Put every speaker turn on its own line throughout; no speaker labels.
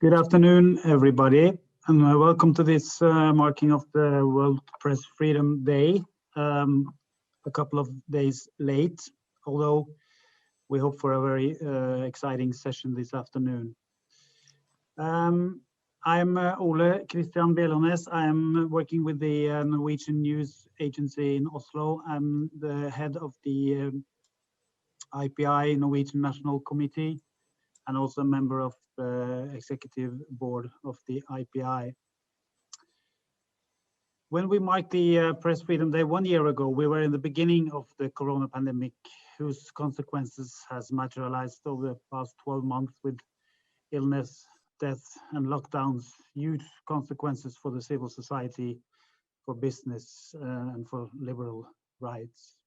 Good afternoon, everybody, and welcome to this marking of the World Press Freedom Day, a couple of days late, although we hope for a very exciting session this afternoon. I'm Ole Kristian Bjellaanes. I'm working with the Norwegian news agency in Oslo. I'm the head of the IPI, Norwegian National Committee, and also a member of the executive board of the IPI. When we marked the Press Freedom Day 1 year ago, we were in the beginning of the corona pandemic, whose consequences has materialized over the past 12 months with illness, death, and lockdowns, huge consequences for the civil society, for business, and for liberal rights.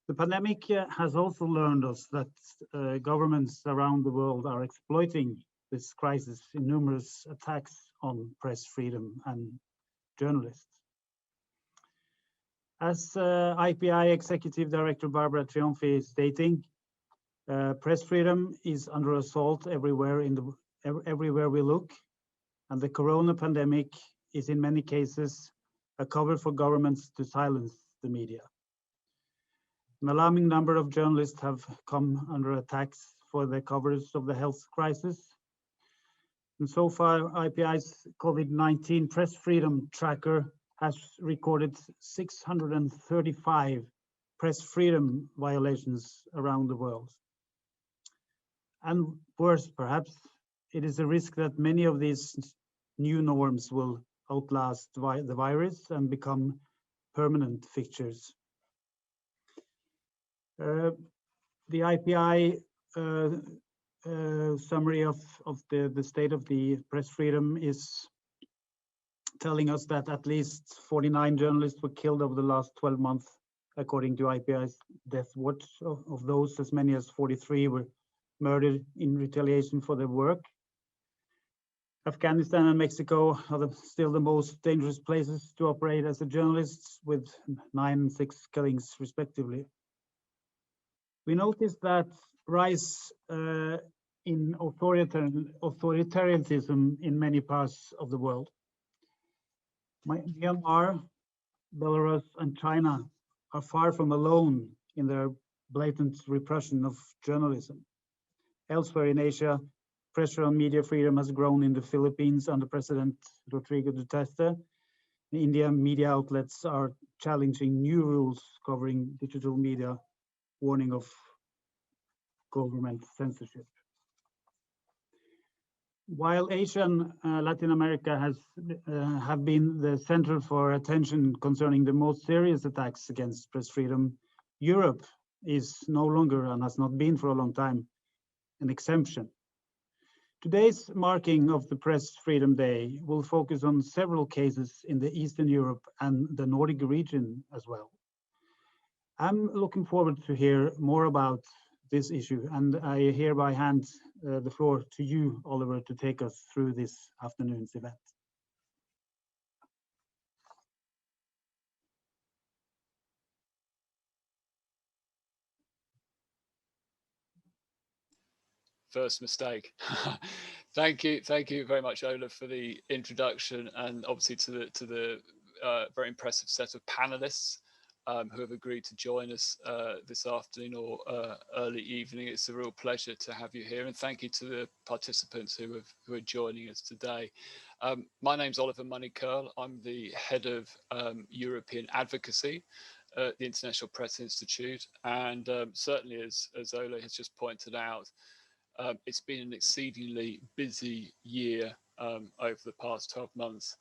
The pandemic has also learned us that governments around the world are exploiting this crisis in numerous attacks on press freedom and journalists. As IPI Executive Director Barbara Triumfi is stating, press freedom is under assault everywhere everywhere we look, and the corona pandemic is in many cases a cover for governments to silence the media. An alarming number of journalists have come under attacks for their coverage of the health crisis. And so far, IPI's COVID-19 press freedom tracker has recorded 635 press freedom violations around the world. And worse, perhaps, it is a risk that many of these new norms will outlast the virus and become permanent fixtures. The IPI summary of the state of the press freedom is telling us that at least 49 journalists were killed over the last 12 months, according to IPI's Death Watch. Of those, as many as 43 were murdered in retaliation for their work. Afghanistan and Mexico are still the most dangerous places to operate as a journalist, with 9 and 6 killings respectively. We noticed that rise in authoritarianism in many parts of the world. Myanmar, Belarus, and China are far from alone in their blatant repression of journalism. Elsewhere in Asia, pressure on media freedom has grown in the Philippines under President Rodrigo Duterte. In India, media outlets are challenging new rules covering digital media, warning of government censorship. While Asia and Latin America have been the center for attention concerning the most serious attacks against press freedom, Europe is no longer, and has not been for a long time, an exemption. Today's marking of the Press Freedom Day will focus on several cases in the Eastern Europe and the Nordic region as well. I'm looking forward to hear more about this issue, and I hereby hand the floor to you, Oliver, to take us through this afternoon's event.
First mistake. Thank you very much, Ola, for the introduction, and obviously to the very impressive set of panelists who have agreed to join us this afternoon or early evening. It's a real pleasure to have you here, and thank you to the participants who are joining us today. My name's Oliver Money-Curl. I'm the head of European advocacy at the International Press Institute, and certainly, as Ola has just pointed out, it's been an exceedingly busy year over the past 12 months.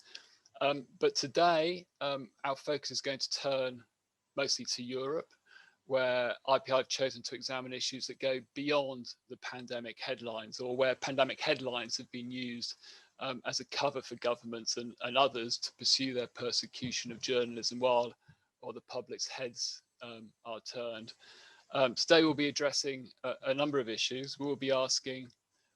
But today, our focus is going to turn mostly to Europe, where IPI have chosen to examine issues that go beyond the pandemic headlines, or where pandemic headlines have been used as a cover for governments and others to pursue their persecution of journalism while the public's heads are turned. Today we'll be addressing a number of issues. We will be asking,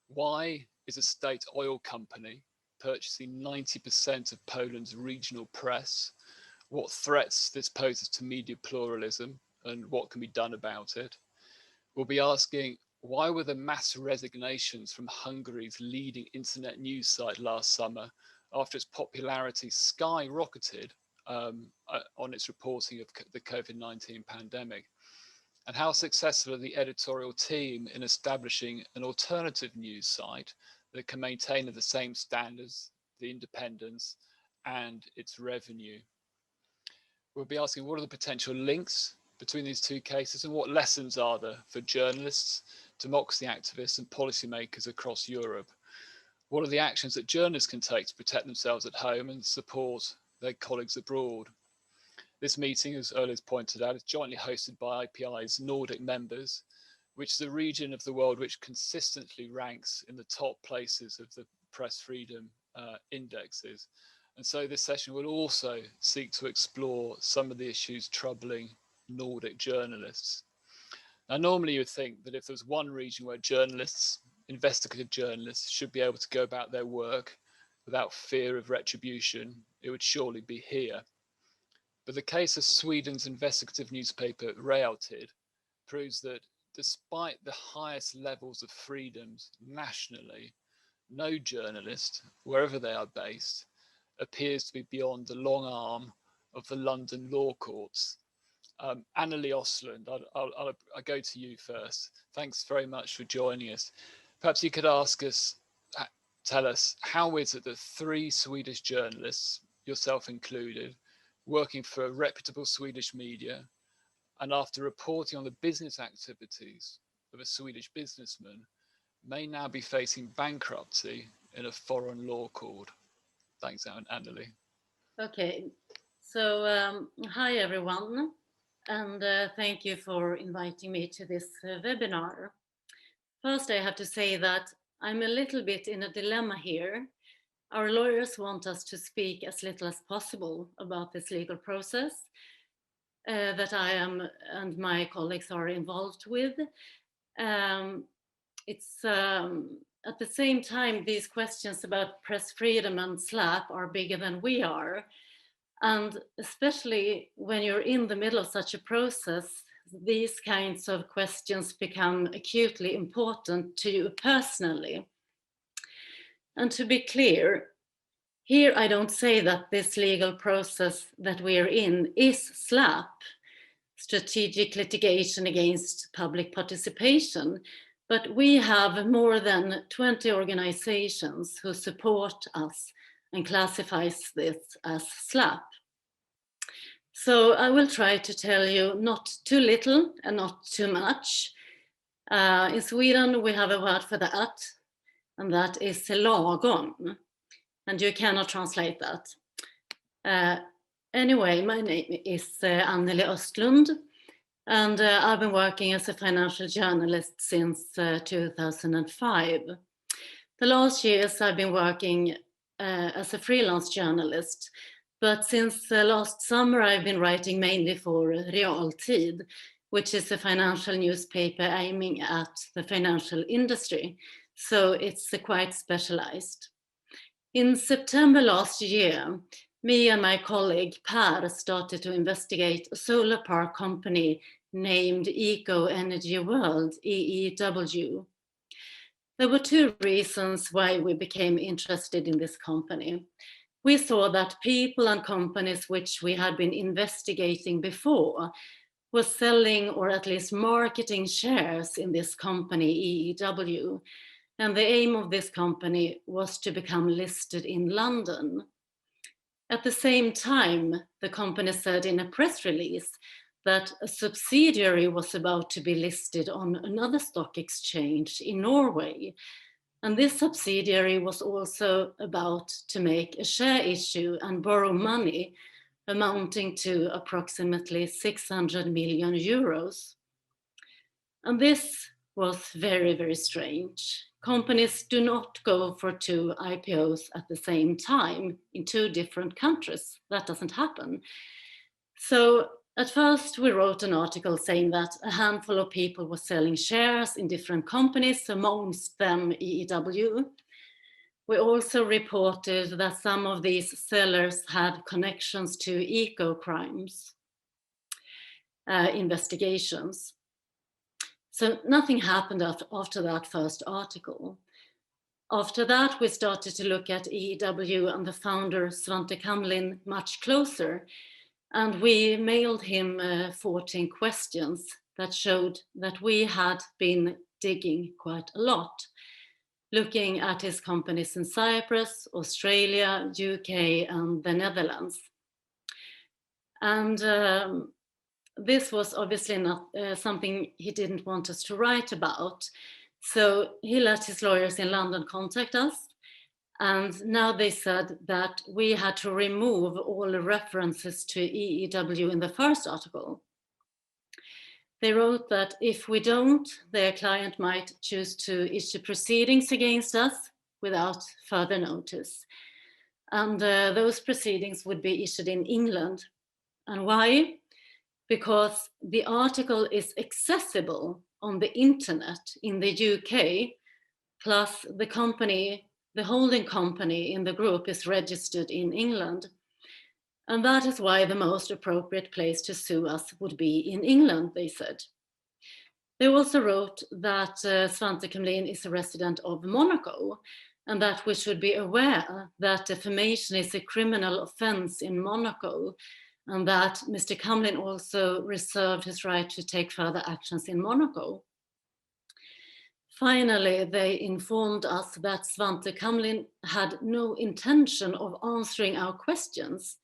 why is a state oil company purchasing 90% of Poland's regional press? What threats this poses to media pluralism and what can be done about it? We'll be asking, why were the mass resignations from Hungary's leading internet news site last summer after its popularity skyrocketed on its reporting of the COVID-19 pandemic? And how successful are the editorial team in establishing an alternative news site that can maintain the same standards, the independence, and its revenue? We'll be asking what are the potential links between these two cases and what lessons are there for journalists, democracy activists, and policymakers across Europe? What are the actions that journalists can take to protect themselves at home and support their colleagues abroad? This meeting, as Östlund has pointed out, is jointly hosted by IPI's Nordic members, which is a region of the world which consistently ranks in the top places of the press freedom indexes. And so this session will also seek to explore some of the issues troubling Nordic journalists. Now, normally you would think that if there's one region where journalists, investigative journalists, should be able to go about their work without fear of retribution, it would surely be here. But the case of Sweden's investigative newspaper Realtid proves that despite the highest levels of freedoms nationally, no journalist, wherever they are based, appears to be beyond the long arm of the London law courts. Annelie Östlund, I'll go to you first. Thanks very much for joining us. Perhaps you could tell us, how is it that 3 Swedish journalists, yourself included, working for reputable Swedish media, and after reporting on the business activities of a Swedish businessman, may now be facing bankruptcy in a foreign law court? Thanks, Annelie.
Okay, so hi everyone, and thank you for inviting me to this webinar. First, I have to say that I'm a little bit in a dilemma here. Our lawyers want us to speak as little as possible about this legal process that I am and my colleagues are involved with. It's at the same time, these questions about press freedom and SLAPP are bigger than we are. And especially when you're in the middle of such a process, these kinds of questions become acutely important to you personally. And to be clear, here I don't say that this legal process that we are in is SLAPP, strategic litigation against public participation, but we have more than 20 organizations who support us and classifies this as SLAPP. So I will try to tell you not too little and not too much. In Sweden, we have a word for that, and that is lagom, and you cannot translate that. Anyway, my name is Annelie Östlund, and I've been working as a financial journalist since 2005. The last years I've been working as a freelance journalist, but since last summer I've been writing mainly for Realtid, which is a financial newspaper aiming at the financial industry, so it's quite specialized. In September last year, me and my colleague Per started to investigate a solar park company named Eco Energy World, EEW. There were 2 reasons why we became interested in this company. We saw that people and companies which we had been investigating before were selling or at least marketing shares in this company, EEW. And the aim of this company was to become listed in London. At the same time, the company said in a press release that a subsidiary was about to be listed on another stock exchange in Norway. And this subsidiary was also about to make a share issue and borrow money amounting to approximately 600 million euros. And this was very, very strange. Companies do not go for 2 IPOs at the same time in 2 different countries. That doesn't happen. So at first we wrote an article saying that a handful of people were selling shares in different companies, amongst them EEW. We also reported that some of these sellers had connections to eco crimes investigations. So nothing happened after that first article. After that, we started to look at EEW and the founder, Svante Kamlin, much closer. And we mailed him 14 questions that showed that we had been digging quite a lot, looking at his companies in Cyprus, Australia, UK, and the Netherlands. And this was obviously not something he didn't want us to write about. So he let his lawyers in London contact us. And now they said that we had to remove all the references to EEW in the first article. They wrote that if we don't, their client might choose to issue proceedings against us without further notice. And those proceedings would be issued in England. And why? Because the article is accessible on the internet in the UK, plus the company, the holding company in the group is registered in England. And that is why the most appropriate place to sue us would be in England, they said. They also wrote that Svante Kamlin is a resident of Monaco, and that we should be aware that defamation is a criminal offense in Monaco, and that Mr. Kamlin also reserved his right to take further actions in Monaco. Finally, they informed us that Svante Kamlin had no intention of answering our questions,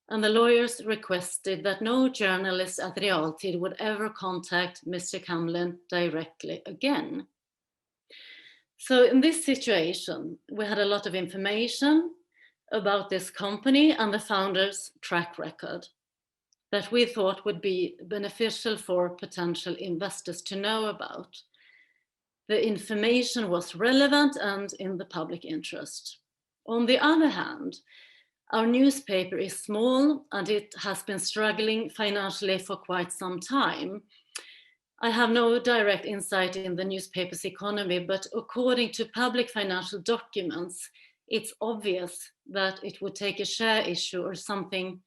and the lawyers requested that no journalist at Realtid would ever contact Mr. Kamlin directly again. So in this situation, we had a lot of information about this company and the founder's track record that we thought would be beneficial for potential investors to know about. The information was relevant and in the public interest. On the other hand, our newspaper is small and it has been struggling financially for quite some time. I have no direct insight in the newspaper's economy, but according to public financial documents, it's obvious that it would take a share issue or something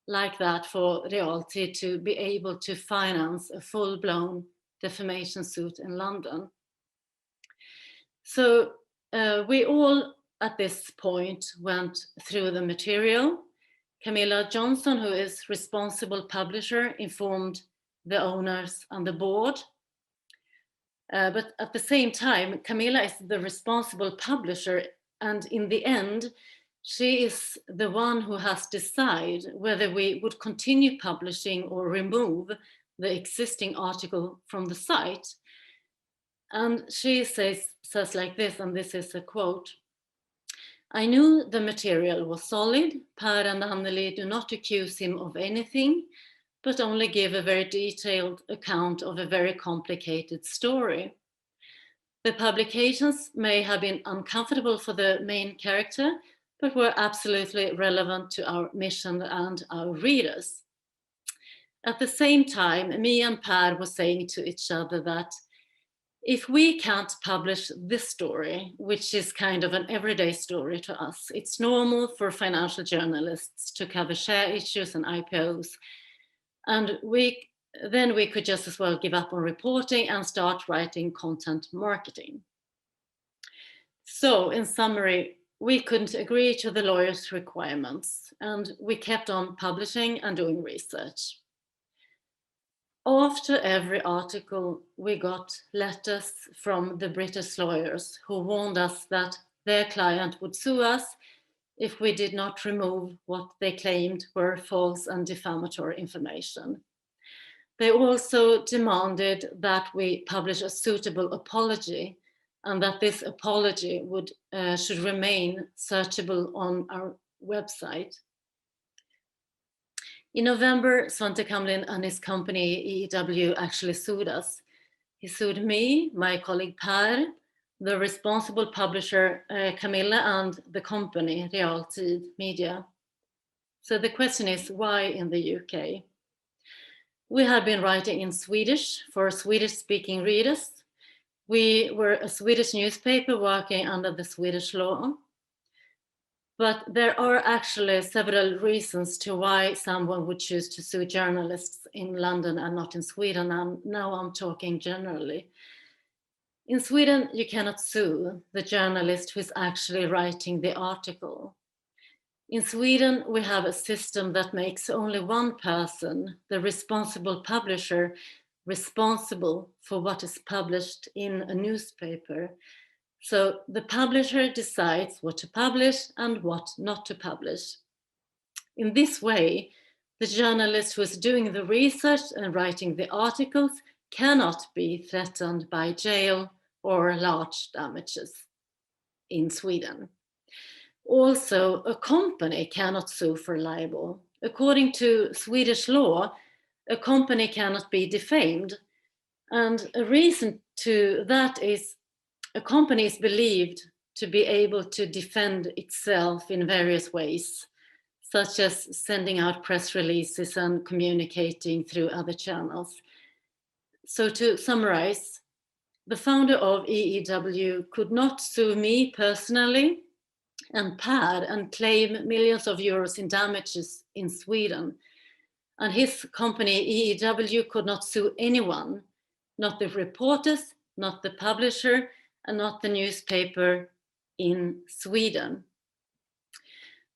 like that for Realtid to be able to finance a full-blown defamation suit in London. So we all at this point went through the material. Camilla Johnson, who is responsible publisher, informed the owners and the board. But at the same time, Camilla is the responsible publisher, and in the end, she is the one who has decided whether we would continue publishing or remove the existing article from the site. And she says like this, and this is a quote: "I knew the material was solid. Per and Annelie do not accuse him of anything, but only give a very detailed account of a very complicated story. The publications may have been uncomfortable for the main character, but were absolutely relevant to our mission and our readers." At the same time, me and Per were saying to each other that if we can't publish this story, which is kind of an everyday story to us, it's normal for financial journalists to cover share issues and IPOs, and then we could just as well give up on reporting and start writing content marketing. So in summary, we couldn't agree to the lawyers' requirements, and we kept on publishing and doing research. After every article, we got letters from the British lawyers who warned us that their client would sue us if we did not remove what they claimed were false and defamatory information. They also demanded that we publish a suitable apology, and that this apology should remain searchable on our website. In November, Svante Kamlin and his company EEW actually sued us. He sued me, my colleague Per, the responsible publisher Camilla, and the company Realtid Media. So the question is, why in the UK? We had been writing in Swedish for Swedish-speaking readers. We were a Swedish newspaper working under the Swedish law. But there are actually several reasons to why someone would choose to sue journalists in London and not in Sweden. And now I'm talking generally. In Sweden, you cannot sue the journalist who is actually writing the article. In Sweden, we have a system that makes only one person, the responsible publisher, responsible for what is published in a newspaper. So the publisher decides what to publish and what not to publish. In this way, the journalist who is doing the research and writing the articles cannot be threatened by jail or large damages in Sweden. Also, a company cannot sue for libel. According to Swedish law, a company cannot be defamed. And a reason to that is a company is believed to be able to defend itself in various ways, such as sending out press releases and communicating through other channels. So to summarize, the founder of EEW could not sue me personally and Per and claim millions of euros in damages in Sweden. And his company EEW could not sue anyone, not the reporters, not the publisher, and not the newspaper in Sweden.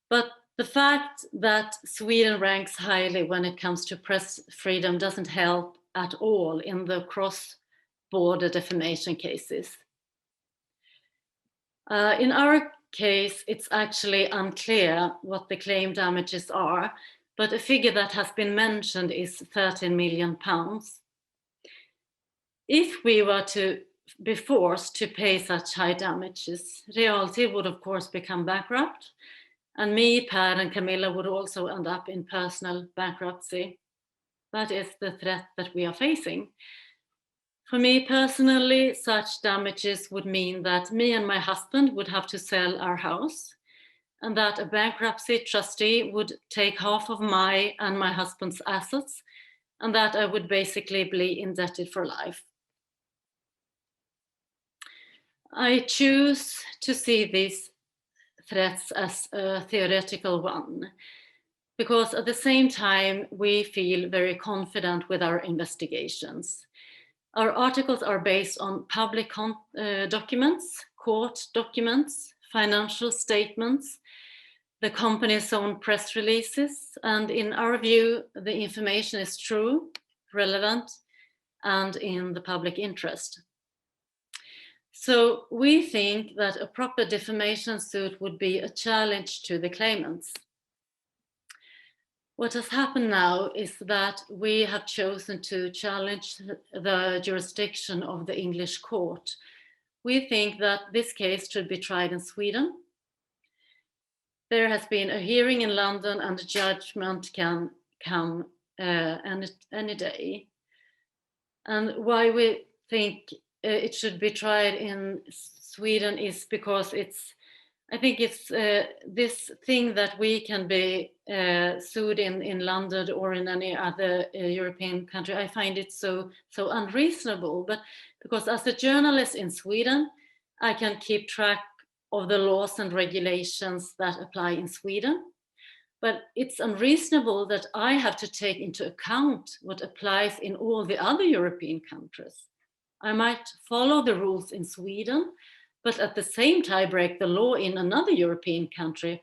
But the fact that Sweden ranks highly when it comes to press freedom doesn't help at all in the cross-border defamation cases. In our case, it's actually unclear what the claim damages are, but a figure that has been mentioned is 13 million pounds. If we were to be forced to pay such high damages, Realtid would of course become bankrupt, and me, Per, and Camilla would also end up in personal bankruptcy. That is the threat that we are facing. For me personally, such damages would mean that me and my husband would have to sell our house, and that a bankruptcy trustee would take half of my and my husband's assets, and that I would basically be indebted for life. I choose to see these threats as a theoretical one, because at the same time, we feel very confident with our investigations. Our articles are based on public documents, court documents, financial statements, the company's own press releases, and in our view, the information is true, relevant, and in the public interest. So we think that a proper defamation suit would be a challenge to the claimants. What has happened now is that we have chosen to challenge the jurisdiction of the English court. We think that this case should be tried in Sweden. There has been a hearing in London and a judgment can come any day. And why we think it should be tried in Sweden is because I think it's this thing that we can be sued in London or in any other European country. I find it so unreasonable, but because as a journalist in Sweden, I can keep track of the laws and regulations that apply in Sweden. But it's unreasonable that I have to take into account what applies in all the other European countries. I might follow the rules in Sweden, but at the same time break the law in another European country,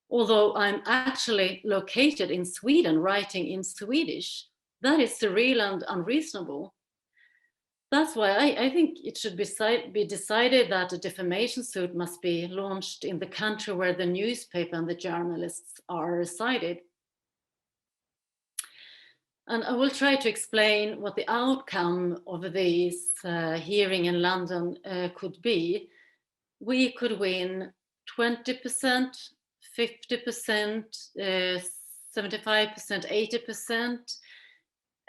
although I'm actually located in Sweden, writing in Swedish. That is surreal and unreasonable. That's why I think it should be decided that a defamation suit must be launched in the country where the newspaper and the journalists are resided. And I will try to explain what the outcome of this hearing in London could be. We could win 20%, 50%, 75%, 80%.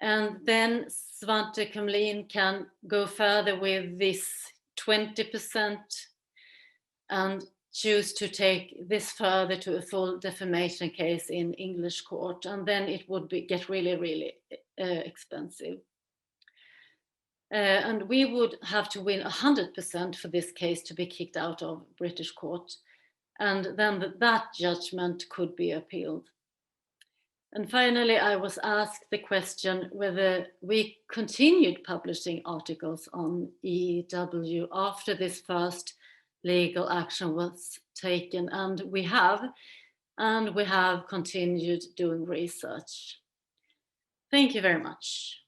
And then Svante Kumlin can go further with this 20% and choose to take this further to a full defamation case in English court. And then it would get really, really expensive. And we would have to win 100% for this case to be kicked out of British court. and then that judgment could be appealed. And finally, I was asked the question whether we continued publishing articles on EEW after this first legal action was taken, and we have continued doing research. Thank you very much.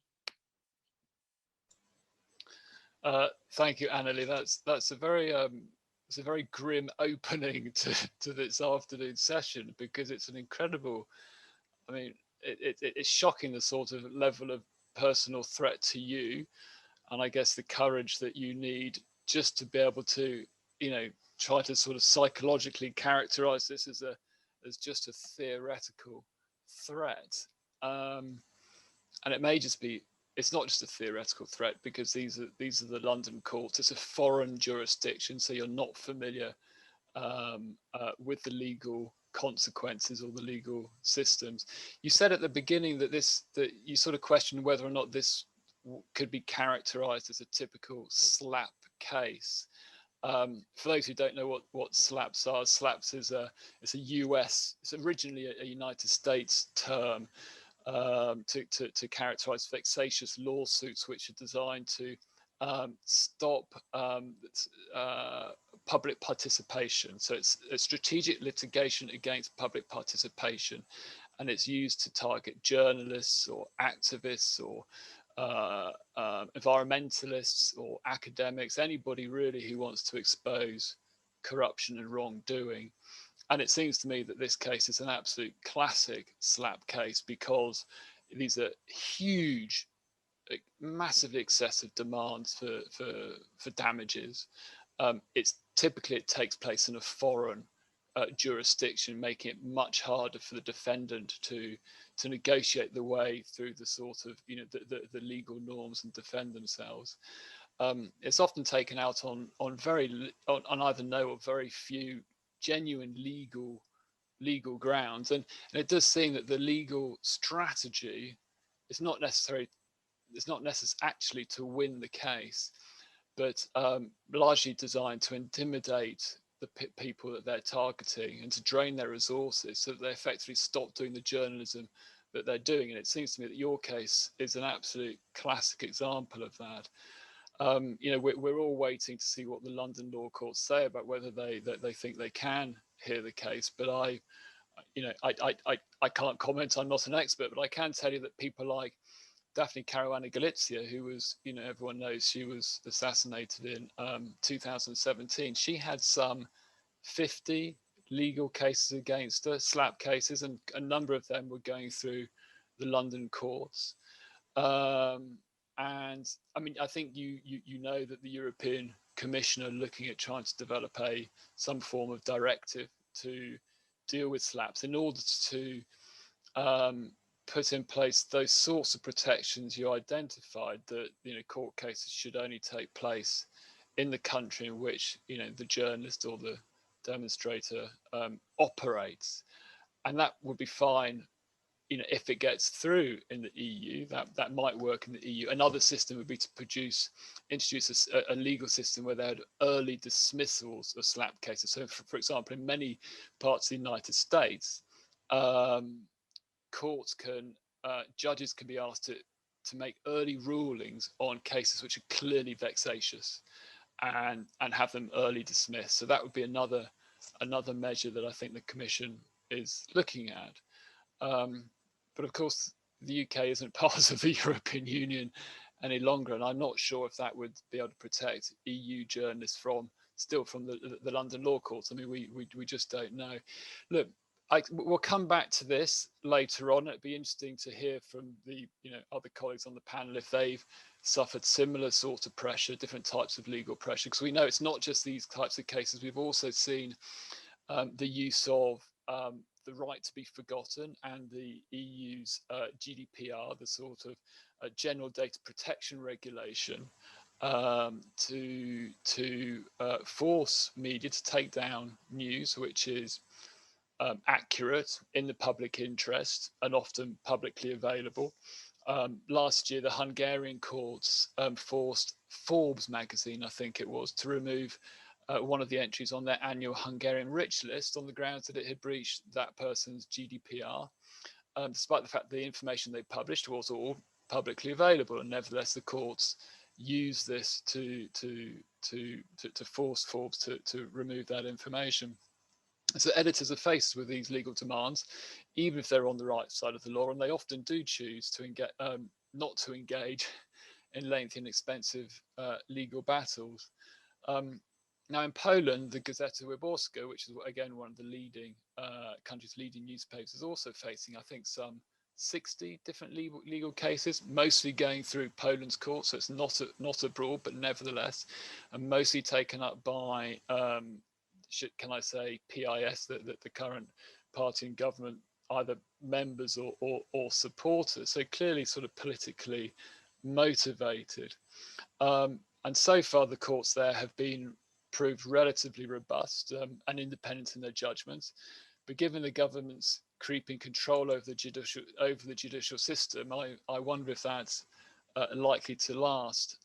Thank you, Annelie. That's a very grim opening to this afternoon session, because it's an incredible. I mean, it's shocking the sort of level of personal threat to you, and I guess the courage that you need just to be able to, try to sort of psychologically characterize this as just a theoretical threat. And it may just be, it's not just a theoretical threat, because these are the London courts. It's a foreign jurisdiction, so you're not familiar with the legal consequences or the legal systems. You said at the beginning that you sort of questioned whether or not this could be characterized as a typical SLAP case. For those who don't know what SLAPs are, SLAPs is it's originally a United States term to characterize vexatious lawsuits, which are designed to stop public participation. So it's a strategic litigation against public participation, and it's used to target journalists or activists or environmentalists or academics, anybody really who wants to expose corruption and wrongdoing. And it seems to me that this case is an absolute classic SLAP case, because these are huge, massively excessive demands for damages. It takes place in a foreign jurisdiction, making it much harder for the defendant to negotiate the way through the sort of the legal norms and defend themselves. It's often taken out on either no or very few genuine legal grounds, and it does seem that the legal strategy is not necessary actually to win the case, but largely designed to intimidate the people that they're targeting and to drain their resources, so that they effectively stop doing the journalism that they're doing. And it seems to me that your case is an absolute classic example of that. We're all waiting to see what the London law courts say about whether they think they can hear the case. But I can't comment. I'm not an expert, but I can tell you that people like Daphne Caruana Galizia, who was, everyone knows she was assassinated in 2017. She had some 50 legal cases against her, SLAP cases, and a number of them were going through the London courts. And I mean, I think you know that the European Commission are looking at trying to develop some form of directive to deal with SLAPs in order to put in place those sorts of protections you identified, that court cases should only take place in the country in which the journalist or the demonstrator operates. And that would be fine if it gets through in the EU. That might work in the EU. Another system would be to introduce a legal system where they had early dismissals of SLAP cases. So for example, in many parts of the United States, judges can be asked to make early rulings on cases which are clearly vexatious and have them early dismissed. So that would be another measure that I think the Commission is looking at. But of course, the UK isn't part of the European Union any longer, and I'm not sure if that would be able to protect EU journalists from the London law courts. I mean, we just don't know. Look, we'll come back to this later on. It'd be interesting to hear from the other colleagues on the panel if they've suffered similar sort of pressure, different types of legal pressure, because we know it's not just these types of cases. We've also seen the use of the right to be forgotten and the EU's GDPR, the sort of general data protection regulation, to force media to take down news which is accurate, in the public interest, and often publicly available. Last year, the Hungarian courts forced Forbes magazine, I think it was, to remove one of the entries on their annual Hungarian rich list on the grounds that it had breached that person's GDPR, despite the fact that the information they published was all publicly available, and nevertheless the courts used this to force Forbes to remove that information. So editors are faced with these legal demands, even if they're on the right side of the law, and they often do choose to not to engage in lengthy and expensive legal battles. Now in Poland, the Gazeta Wyborcza, which is again one of the leading country's leading newspapers, is also facing, I think, some 60 different legal cases, mostly going through Poland's courts, so it's not abroad, but nevertheless, and mostly taken up by, can I say, PIS, the current party in government, either members or supporters, so clearly sort of politically motivated. And so far the courts there have been proved relatively robust and independent in their judgments, but given the government's creeping control over the judicial system, I wonder if that's likely to last.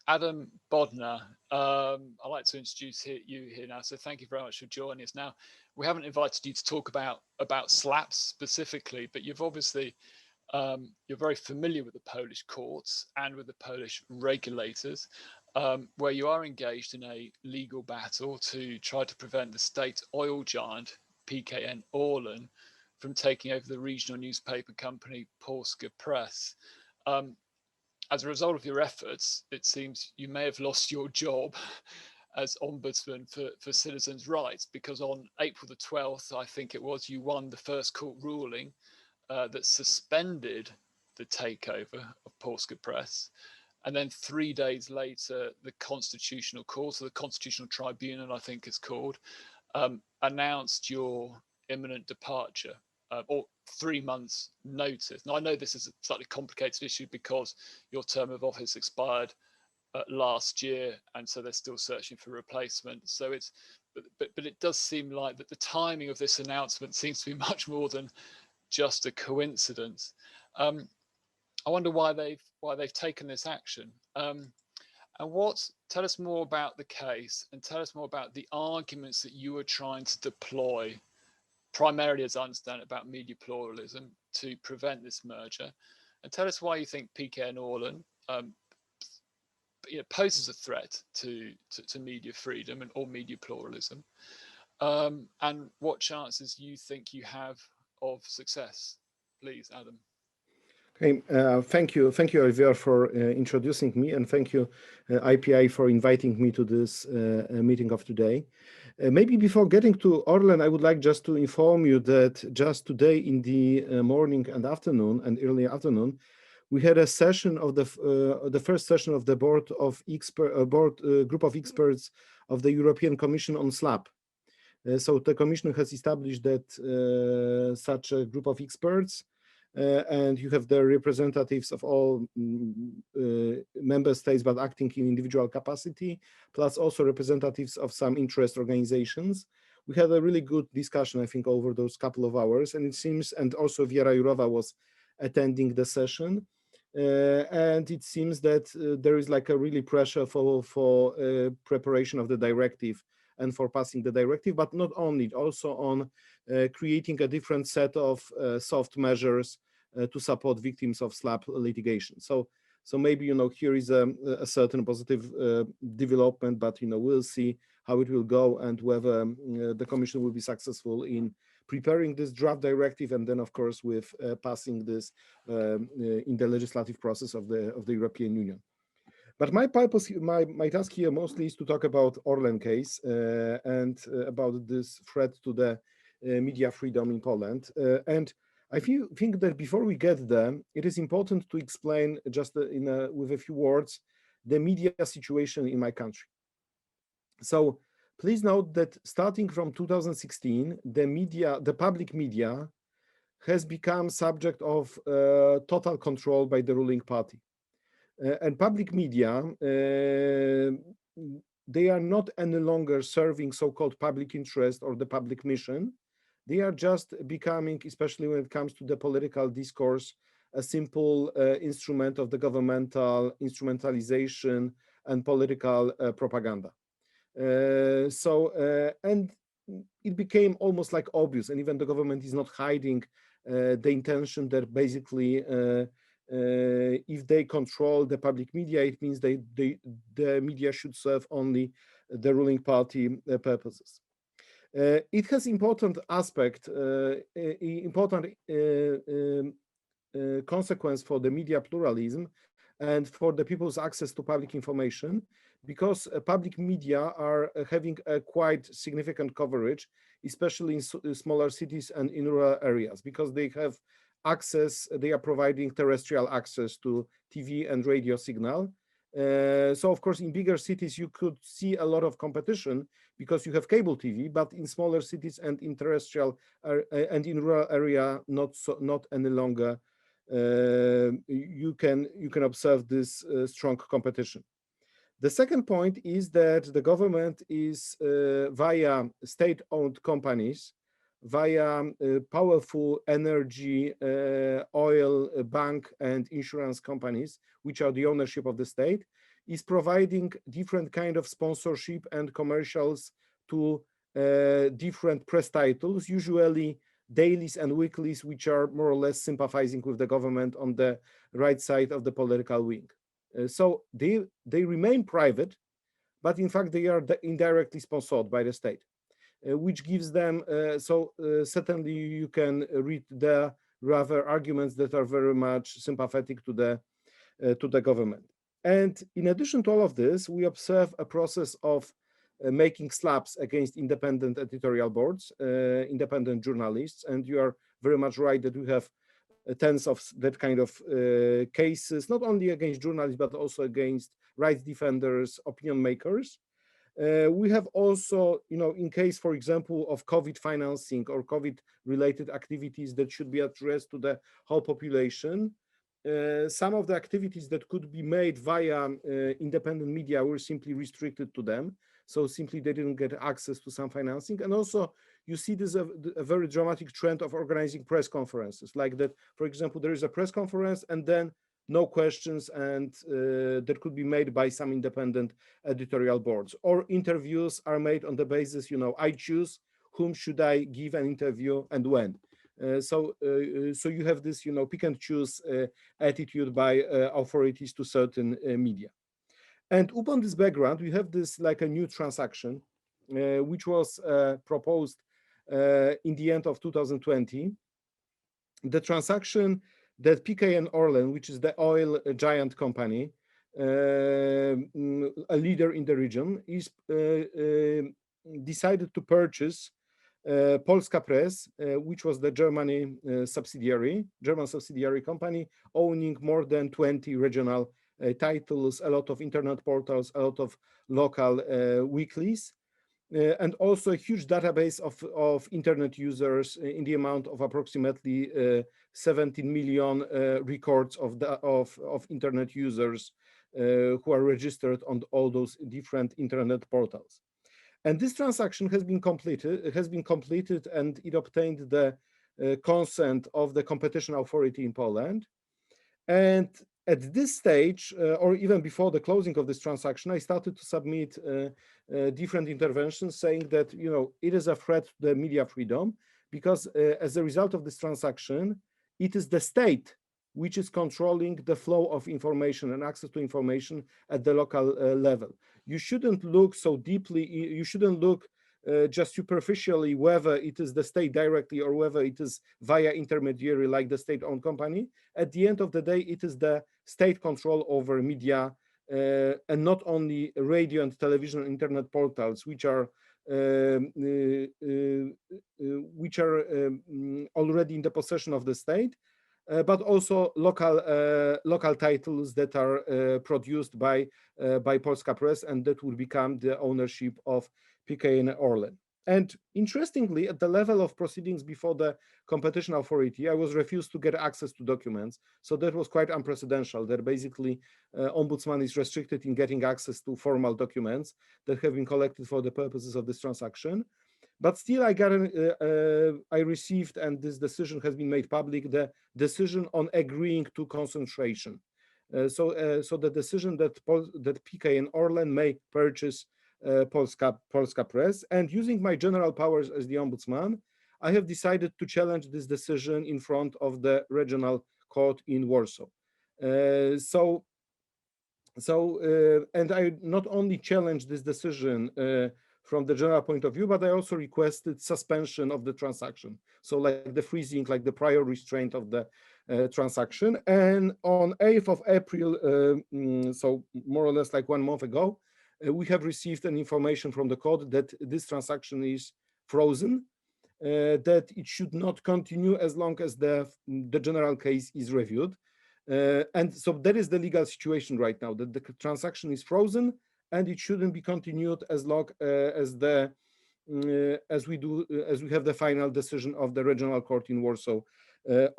Adam Bodnar, I'd like to introduce you here now. So thank you very much for joining us. Now, we haven't invited you to talk about slaps specifically, but you've obviously you're very familiar with the Polish courts and with the Polish regulators, where you are engaged in a legal battle to try to prevent the state oil giant PKN Orlen from taking over the regional newspaper company Polska Press. As a result of your efforts, it seems you may have lost your job as ombudsman for citizens' rights, because on April the 12th, I think it was, you won the first court ruling that suspended the takeover of Polska Press. And then 3 days later, the Constitutional Court, or the Constitutional Tribunal, I think it's called, announced your imminent departure, or 3 months notice. Now, I know this is a slightly complicated issue because your term of office expired last year, and so they're still searching for replacement. So it's, but it does seem like that the timing of this announcement seems to be much more than just a coincidence. I wonder why they've taken this action. And tell us more about the case, and tell us more about the arguments that you were trying to deploy, primarily, as I understand it, about media pluralism to prevent this merger. And tell us why you think PKN Orlen poses a threat to media freedom or media pluralism, and what chances you think you have of success. Please, Adam.
Okay, thank you, Olivier, for introducing me, and thank you, IPI, for inviting me to this meeting of today. Maybe before getting to Orlen, I would like just to inform you that just today in the morning and afternoon and early afternoon, we had a session of the first session of the group of experts of the European Commission on SLAP. So the Commission has established that such a group of experts, and you have the representatives of all member states, but acting in individual capacity, plus also representatives of some interest organizations. We had a really good discussion, I think, over those couple of hours, and it seems, and also Vera Jourova was attending the session, and it seems that there is like a really pressure for preparation of the directive and for passing the directive, but not only, also on creating a different set of soft measures to support victims of SLAP litigation. So maybe, here is a certain positive development, but, we'll see how it will go and whether the Commission will be successful in preparing this draft directive, and then, of course, with passing this in the legislative process of the European Union. But my purpose, my task here mostly is to talk about Orlen case and about this threat to the media freedom in Poland. And I think that before we get there, it is important to explain just with a few words the media situation in my country. So please note that starting from 2016, the public media has become subject of total control by the ruling party. And public media, they are not any longer serving so-called public interest or the public mission. They are just becoming, especially when it comes to the political discourse, a simple instrument of the governmental instrumentalization and political propaganda. And it became almost like obvious, and even the government is not hiding the intention that basically if they control the public media, it means the media should serve only the ruling party purposes. It has important aspect, important consequence for the media pluralism and for the people's access to public information, because public media are having a quite significant coverage, especially in smaller cities and in rural areas, because they have access, they are providing terrestrial access to TV and radio signal. So of course, in bigger cities, you could see a lot of competition because you have cable TV, but in smaller cities and in terrestrial and in rural area, not any longer. You can observe this strong competition. The second point is that the government is via state-owned companies, via powerful energy, oil, bank and insurance companies, which are the ownership of the state, is providing different kind of sponsorship and commercials to different press titles, usually dailies and weeklies, which are more or less sympathizing with the government on the right side of the political wing. So they remain private, but in fact they are indirectly sponsored by the state, which gives them, certainly you can read the rather arguments that are very much sympathetic to the government. And in addition to all of this, we observe a process of making slaps against independent editorial boards, independent journalists, and you are very much right that we have tens of that kind of cases, not only against journalists, but also against rights defenders, opinion makers. We have also, in case, for example, of COVID financing or COVID-related activities that should be addressed to the whole population, some of the activities that could be made via independent media were simply restricted to them. So simply they didn't get access to some financing. And also you see this a very dramatic trend of organizing press conferences like that. For example, there is a press conference and then no questions, and that could be made by some independent editorial boards, or interviews are made on the basis, I choose whom should I give an interview and when. So you have this, pick and choose attitude by authorities to certain media. And upon this background, we have this like a new transaction, which was proposed in the end of 2020. The transaction that PKN Orlen, which is the oil giant company, a leader in the region, is decided to purchase Polska Press, which was the German subsidiary company, owning more than 20 regional titles, a lot of internet portals, a lot of local weeklies, and also a huge database of internet users in the amount of approximately 17 million records of internet users who are registered on all those different internet portals. And this transaction has been completed, and it obtained the consent of the competition authority in Poland. And at this stage, or even before the closing of this transaction, I started to submit different interventions saying that, it is a threat to the media freedom, because as a result of this transaction, it is the state which is controlling the flow of information and access to information at the local level. You shouldn't look so deeply, you shouldn't look just superficially whether it is the state directly or whether it is via intermediary like the state-owned company. At the end of the day, it is the state control over media, and not only radio and television and internet portals, which are already in the possession of the state, but also local titles that are produced by Polska Press, and that will become the ownership of PKN Orlen. And interestingly, at the level of proceedings before the competition authority, I was refused to get access to documents. So that was quite unprecedented, that basically ombudsman is restricted in getting access to formal documents that have been collected for the purposes of this transaction. But still, I received, and this decision has been made public, the decision on agreeing to concentration. So the decision that PKN Orlen may purchase Polska Press. And using my general powers as the ombudsman, I have decided to challenge this decision in front of the regional court in Warsaw. And I not only challenged this decision from the general point of view, but I also requested suspension of the transaction. So like the freezing, like the prior restraint of the transaction. And on 8th of April, so more or less like 1 month ago, we have received an information from the court that this transaction is frozen, that it should not continue as long as the general case is reviewed. And so that is the legal situation right now, that the transaction is frozen and it shouldn't be continued as long as we have the final decision of the regional court in Warsaw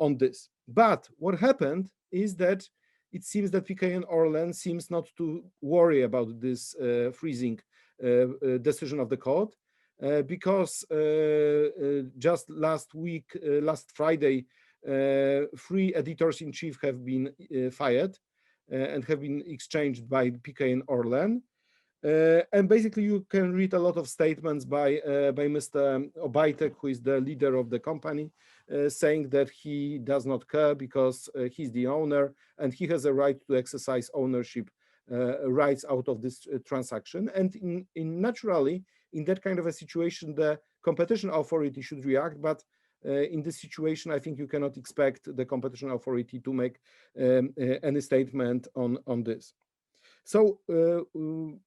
on this. But what happened is that it seems that PKN Orlen seems not to worry about this freezing decision of the court, because just last week, last Friday, 3 editors-in-chief have been fired and have been exchanged by PKN Orlen. And basically, you can read a lot of statements by Mr. Obajtek, who is the leader of the company, saying that he does not care because he's the owner and he has a right to exercise ownership rights out of this transaction. And naturally, in that kind of a situation, the competition authority should react. But in this situation, I think you cannot expect the competition authority to make any statement on this. So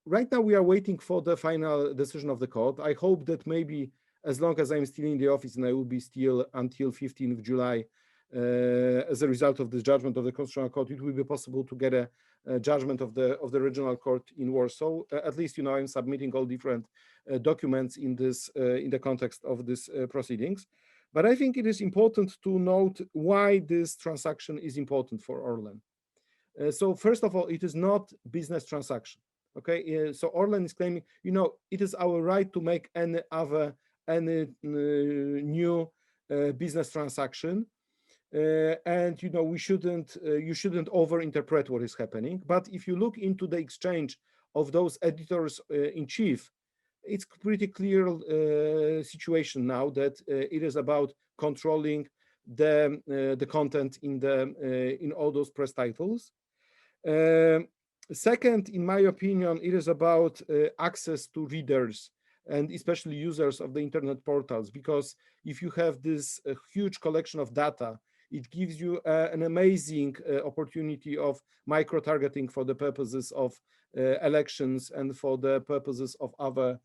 right now we are waiting for the final decision of the court. I hope that maybe as long as I'm still in the office, and I will be still until 15th of July, as a result of this judgment of the Constitutional Court, it will be possible to get a judgment of the regional court in Warsaw. At least, you know, I'm submitting all different documents in this in the context of this proceedings. But I think it is important to note why this transaction is important for Orlen. So first of all, it is not business transaction. Okay, so Orlen is claiming, you know, it is our right to make any new business transaction, and you know, you shouldn't overinterpret what is happening. But if you look into the exchange of those editors in chief, it's pretty clear situation now that it is about controlling the content in all those press titles. Second, in my opinion, it is about access to readers and especially users of the internet portals, because if you have this huge collection of data, it gives you an amazing opportunity of micro-targeting for the purposes of elections and for the purposes of other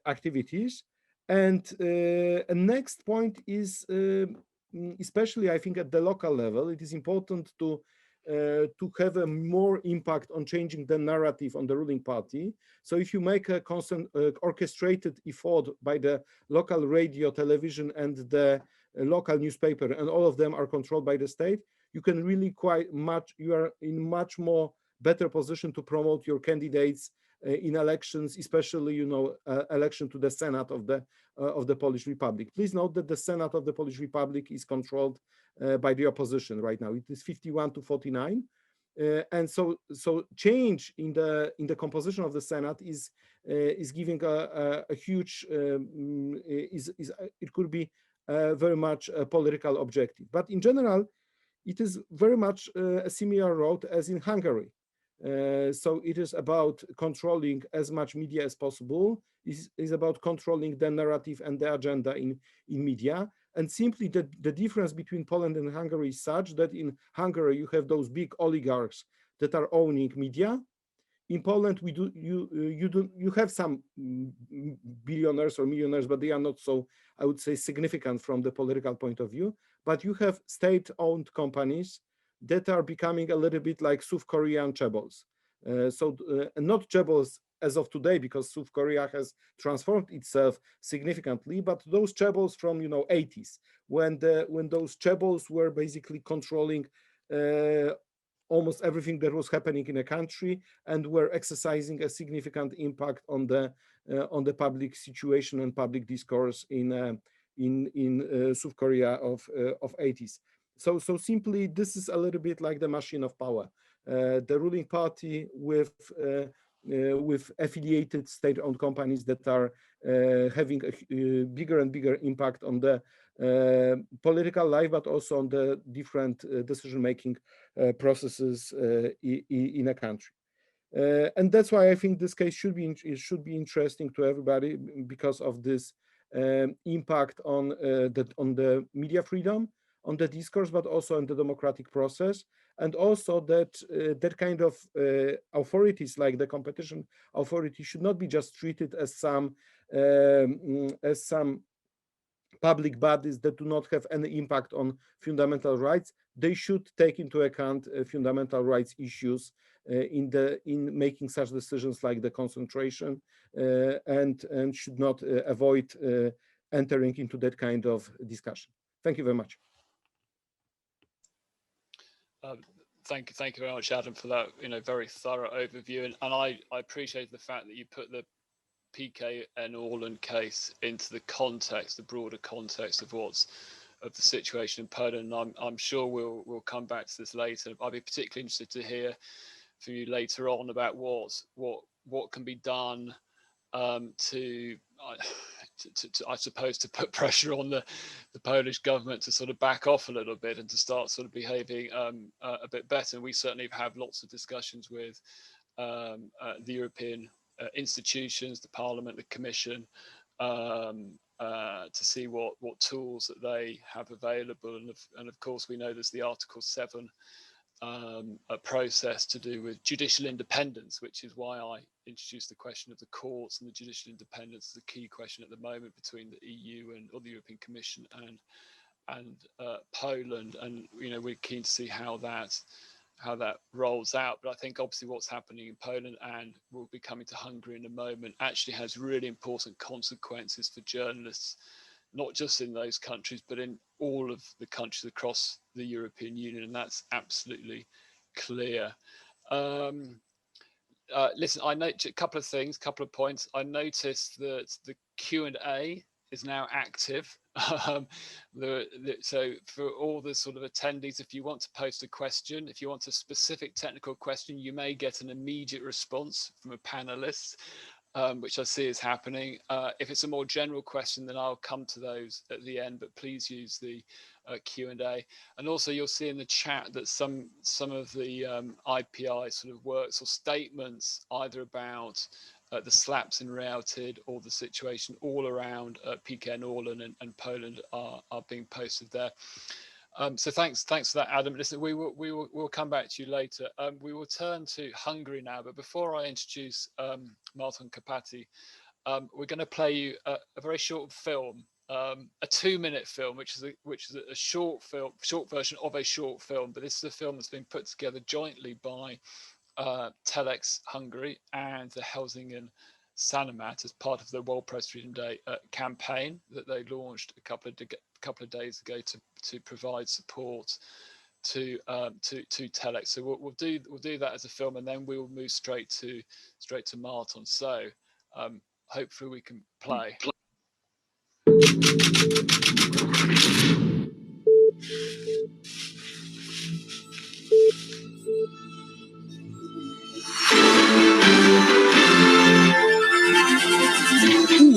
activities. And next point is, especially I think at the local level, it is important to have a more impact on changing the narrative on the ruling party. So if you make a constant orchestrated effort by the local radio, television, and the local newspaper, and all of them are controlled by the state, you can really you are in much more better position to promote your candidates in elections, especially, you know, election to the Senate of the Polish Republic. Please note that the Senate of the Polish Republic is controlled by the opposition right now. It is 51 to 49, and so change in the composition of the Senate is giving a huge it could be very much a political objective. But in general, it is very much a similar road as in Hungary. So it is about controlling as much media as possible, is about controlling the narrative and the agenda in media. And simply the difference between Poland and Hungary is such that in Hungary you have those big oligarchs that are owning media. In Poland, you have some billionaires or millionaires, but they are not so, I would say, significant from the political point of view. But you have state-owned companies that are becoming a little bit like South Korean chaebols. And not chaebols as of today, because South Korea has transformed itself significantly, but those chaebols from 80s, when those chaebols were basically controlling almost everything that was happening in a country and were exercising a significant impact on the public situation and public discourse in South Korea of 80s. So simply, this is a little bit like the machine of power. The ruling party with with affiliated state-owned companies that are having a bigger and bigger impact on the political life, but also on the different decision-making processes in a country. And that's why I think this case should be interesting to everybody because of this impact on the media freedom, on the discourse, but also on the democratic process, and also that that kind of authorities like the competition authority should not be just treated as some public bodies that do not have any impact on fundamental rights. They should take into account fundamental rights issues in making such decisions like the concentration, and should not avoid entering into that kind of discussion. Thank you very much.
Thank you very much, Adam, for that very thorough overview, and I appreciate the fact that you put the PK and Östlund case into the context, the broader context of the situation in Poland. I'm sure we'll come back to this later. I'll be particularly interested to hear from you later on about what can be done to I suppose to put pressure on the Polish government to sort of back off a little bit and to start sort of behaving a bit better. And we certainly have lots of discussions with the European institutions, the Parliament, the Commission, to see what tools that they have available. And of course, we know there's the Article 7 a process to do with judicial independence, which is why I introduced the question of the courts and the judicial independence is a key question at the moment between the EU or the European Commission and Poland. And we're keen to see how that rolls out. But I think obviously what's happening in Poland, and we'll be coming to Hungary in a moment, actually has really important consequences for journalists, not just in those countries, but in all of the countries across the European Union, and that's absolutely clear. Listen, I note a couple of points. I noticed that the Q&A is now active. So for all the sort of attendees, if you want to post a question, if you want a specific technical question, you may get an immediate response from a panelist, which I see is happening. If it's a more general question, then I'll come to those at the end, but please use the Q&A. And also you'll see in the chat that some of the IPI sort of works or statements either about the slaps in Realtid or the situation all around PK and Östlund and Poland are being posted there. So thanks for that, Adam. Listen, we'll come back to you later. We will turn to Hungary now, but before I introduce Martin Kapati, we're going to play you a very short film, a 2-minute film, which is a short version of a short film. But this is a film that's been put together jointly by Telex Hungary and the Helsingin Sanomat as part of the World Press Freedom Day campaign that they launched a couple of days ago to provide support to Telex. So we'll do that as a film, and then we will move straight to Martin. So hopefully we can play.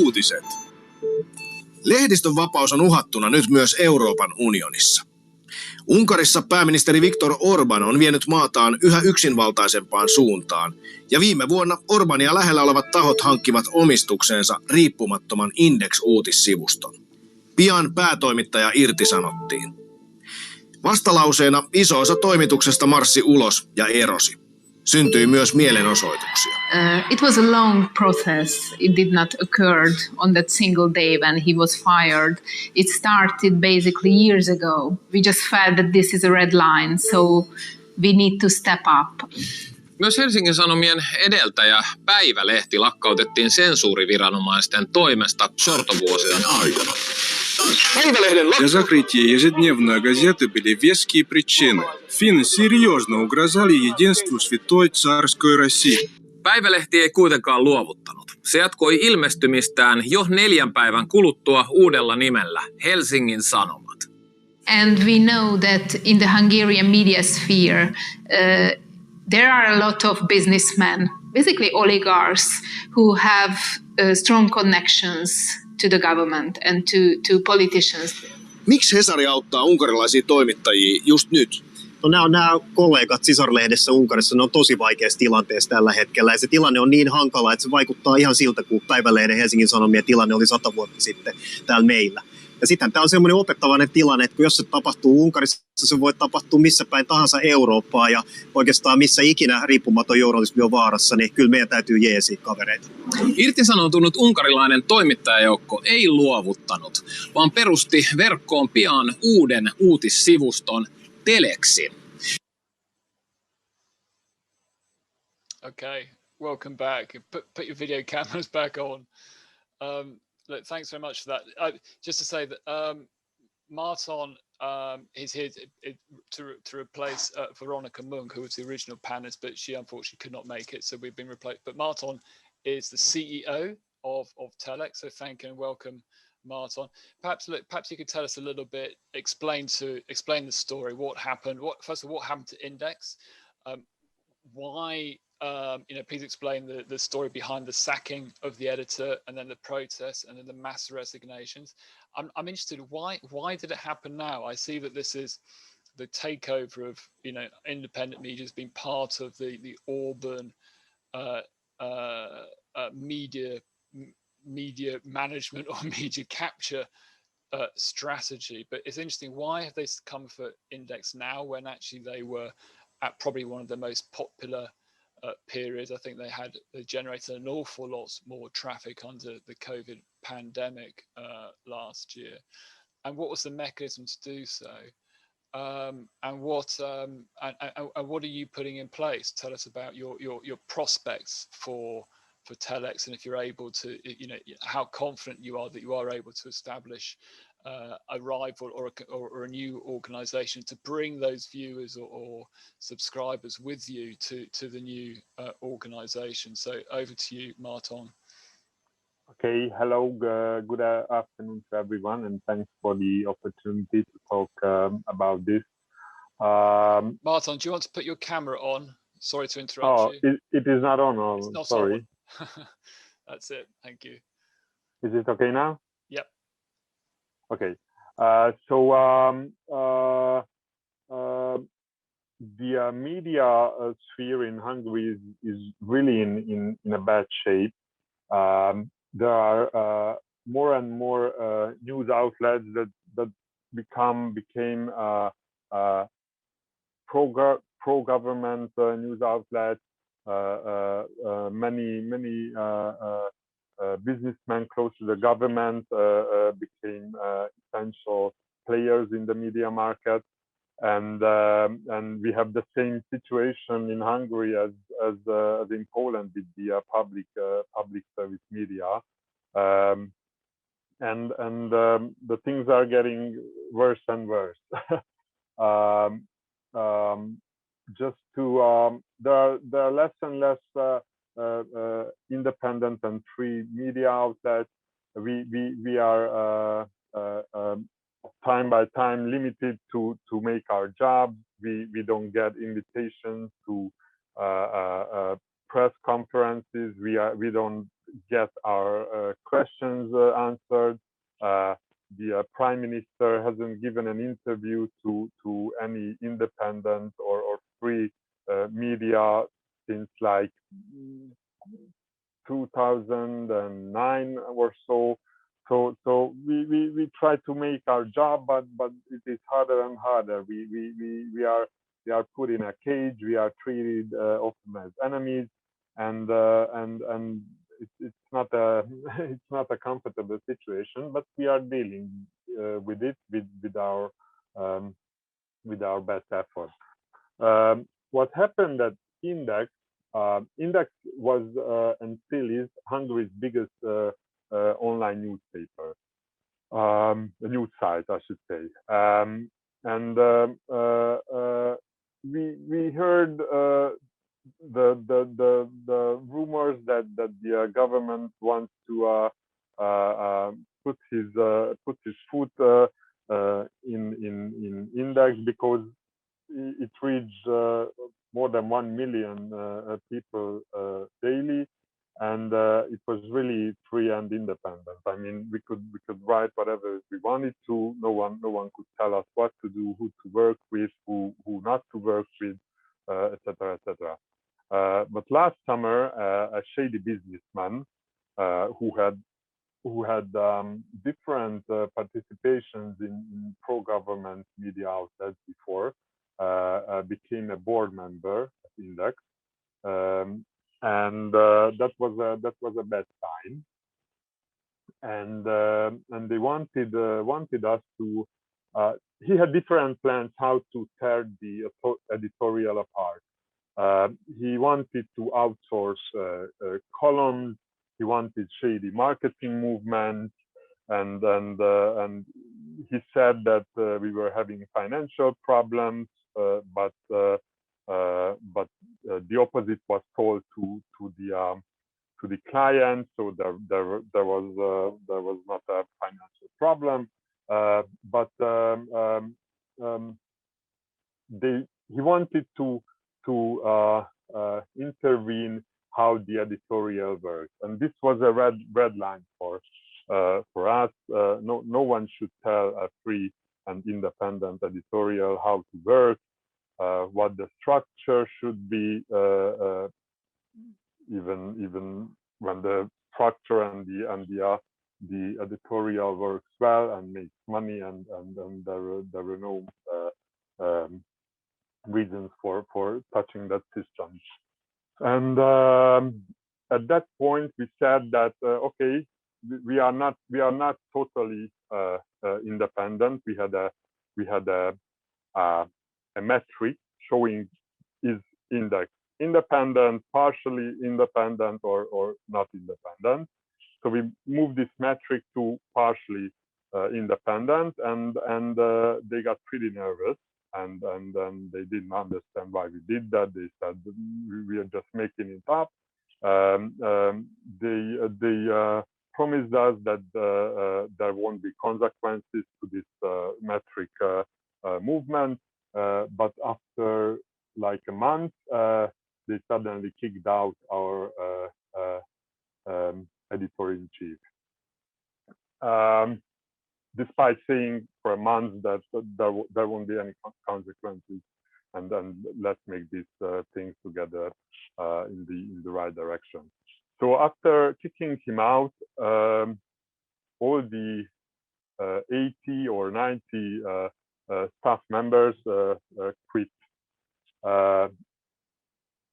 Uutiset. Lehdistön vapaus on uhattuna nyt myös Euroopan unionissa. Unkarissa pääministeri Viktor Orbán on vienyt maataan yhä yksinvaltaisempaan suuntaan, ja viime vuonna Orbánia lähellä olevat tahot hankkivat omistukseensa riippumattoman Index-uutissivuston. Pian päätoimittaja irtisanottiin. Vastalauseena iso osa toimituksesta marssi ulos ja erosi. Syntyi myös mielenosoituksia.
It was a long process. It did not occur on that single day when he was fired. It started basically years ago. We just felt that this is a red line, so we need to step up.
Myös Helsingin Sanomien edeltäjä Päivälehti lakkautettiin sensuuriviranomaisten toimesta sortovuosien aikana.
Для закрытия ежедневной газеты были веские причины. Финны серьезно угрожали единству святой царской России.
Päivälehti ei kuitenkaan luovuttanut. Se jatkoi ilmestymistään jo 4 päivän kuluttua uudella nimellä, Helsingin Sanomat.
And we know that in the Hungarian media sphere, there are a lot of businessmen basically oligarchs who have strong connections to the government and to politicians.
Miksi Hesari auttaa unkarilaisia toimittajia just nyt?
No nämä kollegat sisarlehdessä Unkarissa, ne on tosi vaikeassa tilanteessa tällä hetkellä. Ja se tilanne on niin hankala, että se vaikuttaa ihan siltä, kun Päivälehden Helsingin Sanomien tilanne oli 100 vuotta sitten täällä meillä. Ja sitten tämä on semmoinen opettavainen tilanne, että jos se tapahtuu Unkarissa, se voi tapahtua missä päin tahansa Eurooppaa. Ja oikeastaan missä ikinä riippumaton journalismi on vaarassa, niin kyllä meidän täytyy jeesiä kavereita.
Irtisanoutunut unkarilainen toimittajajoukko ei luovuttanut, vaan perusti verkkoon pian uuden uutissivuston Telexin.
Okay, welcome back. Put your video cameras back on. Look, thanks very much for that. Just to say that Marton is here to replace Veronica Munk, who was the original panelist, but she unfortunately could not make it, so we've been replaced. But Marton is the CEO of Telex, so thank you and welcome, Marton. Perhaps you could tell us a little bit, explain the story, what happened. First of all, what happened to Index? Why? Please explain the story behind the sacking of the editor, and then the protests, and then the mass resignations. I'm interested. Why did it happen now? I see that this is the takeover of independent media has been part of the Orban media management or media capture strategy. But it's interesting. Why have they come for Index now when actually they were at probably one of the most popular periods? I think they generated an awful lot more traffic under the COVID pandemic last year. And what was the mechanism to do so? And what are you putting in place? Tell us about your prospects for Telex, and if you're able to, how confident you are that you are able to establish a rival or a new organization to bring those viewers or subscribers with you to the new organization. So over to you, Marton.
Okay, hello, good afternoon to everyone, and thanks for the opportunity to talk about this.
Marton, do you want to put your camera on? Sorry to interrupt you.
It is not on.
It's not
sorry.
On. That's it. Thank you.
Is it okay now?
Yep.
Okay. The media sphere in Hungary is really in a bad shape. There are more and more news outlets that became pro-government news outlets. Many businessmen close to the government became essential players in the media market, and we have the same situation in Hungary as in Poland with the public service media, and the things are getting worse and worse. There are less and less independent and free media outlets. We are time by time limited to make our job. We don't get invitations to press conferences. We don't get our questions answered. The Prime Minister hasn't given an interview to any independent or free media since like 2009 or so. So we try to make our job, but it is harder and harder. We are put in a cage. We are treated often as enemies, and it's not a comfortable situation. But we are dealing with it with our best effort. What happened at Index? Index was and still is Hungary's biggest online newspaper, news site, I should say. We heard the rumors that the government wants to put his foot in Index because it reached more more than 1 million people daily, and it was really free and independent. I mean, we could write whatever we wanted to. No one could tell us what to do, who to work with, who not to work with, etc., etc. But last summer, a shady businessman who had different participations in pro-government media outlets before became a board member at Index, and that was a bad sign. And they wanted us to. He had different plans how to tear the editorial apart. He wanted to outsource columns. He wanted shady marketing movements, and he said that we were having financial problems, but the opposite was told to the client, so there was not a financial problem, but he wanted to intervene how the editorial works, and this was a red line for us. No one should tell a free and independent editorial how to work, what the structure should be, even when the structure and the editorial works well and makes money, and there were no reasons for touching that system. And at that point, we said that okay, we are not totally independent. We had a metric showing is Index independent, partially independent, or not independent. So we moved this metric to partially independent, and they got pretty nervous, and they didn't understand why we did that. They said we are just making it up. They promised us that there won't be consequences to this metric movement, but after like a month, they suddenly kicked out our editor-in-chief, despite saying for a month that there won't be any consequences, and then let's make these things together in the right direction. So after kicking him out, all the 80 or 90 staff members quit.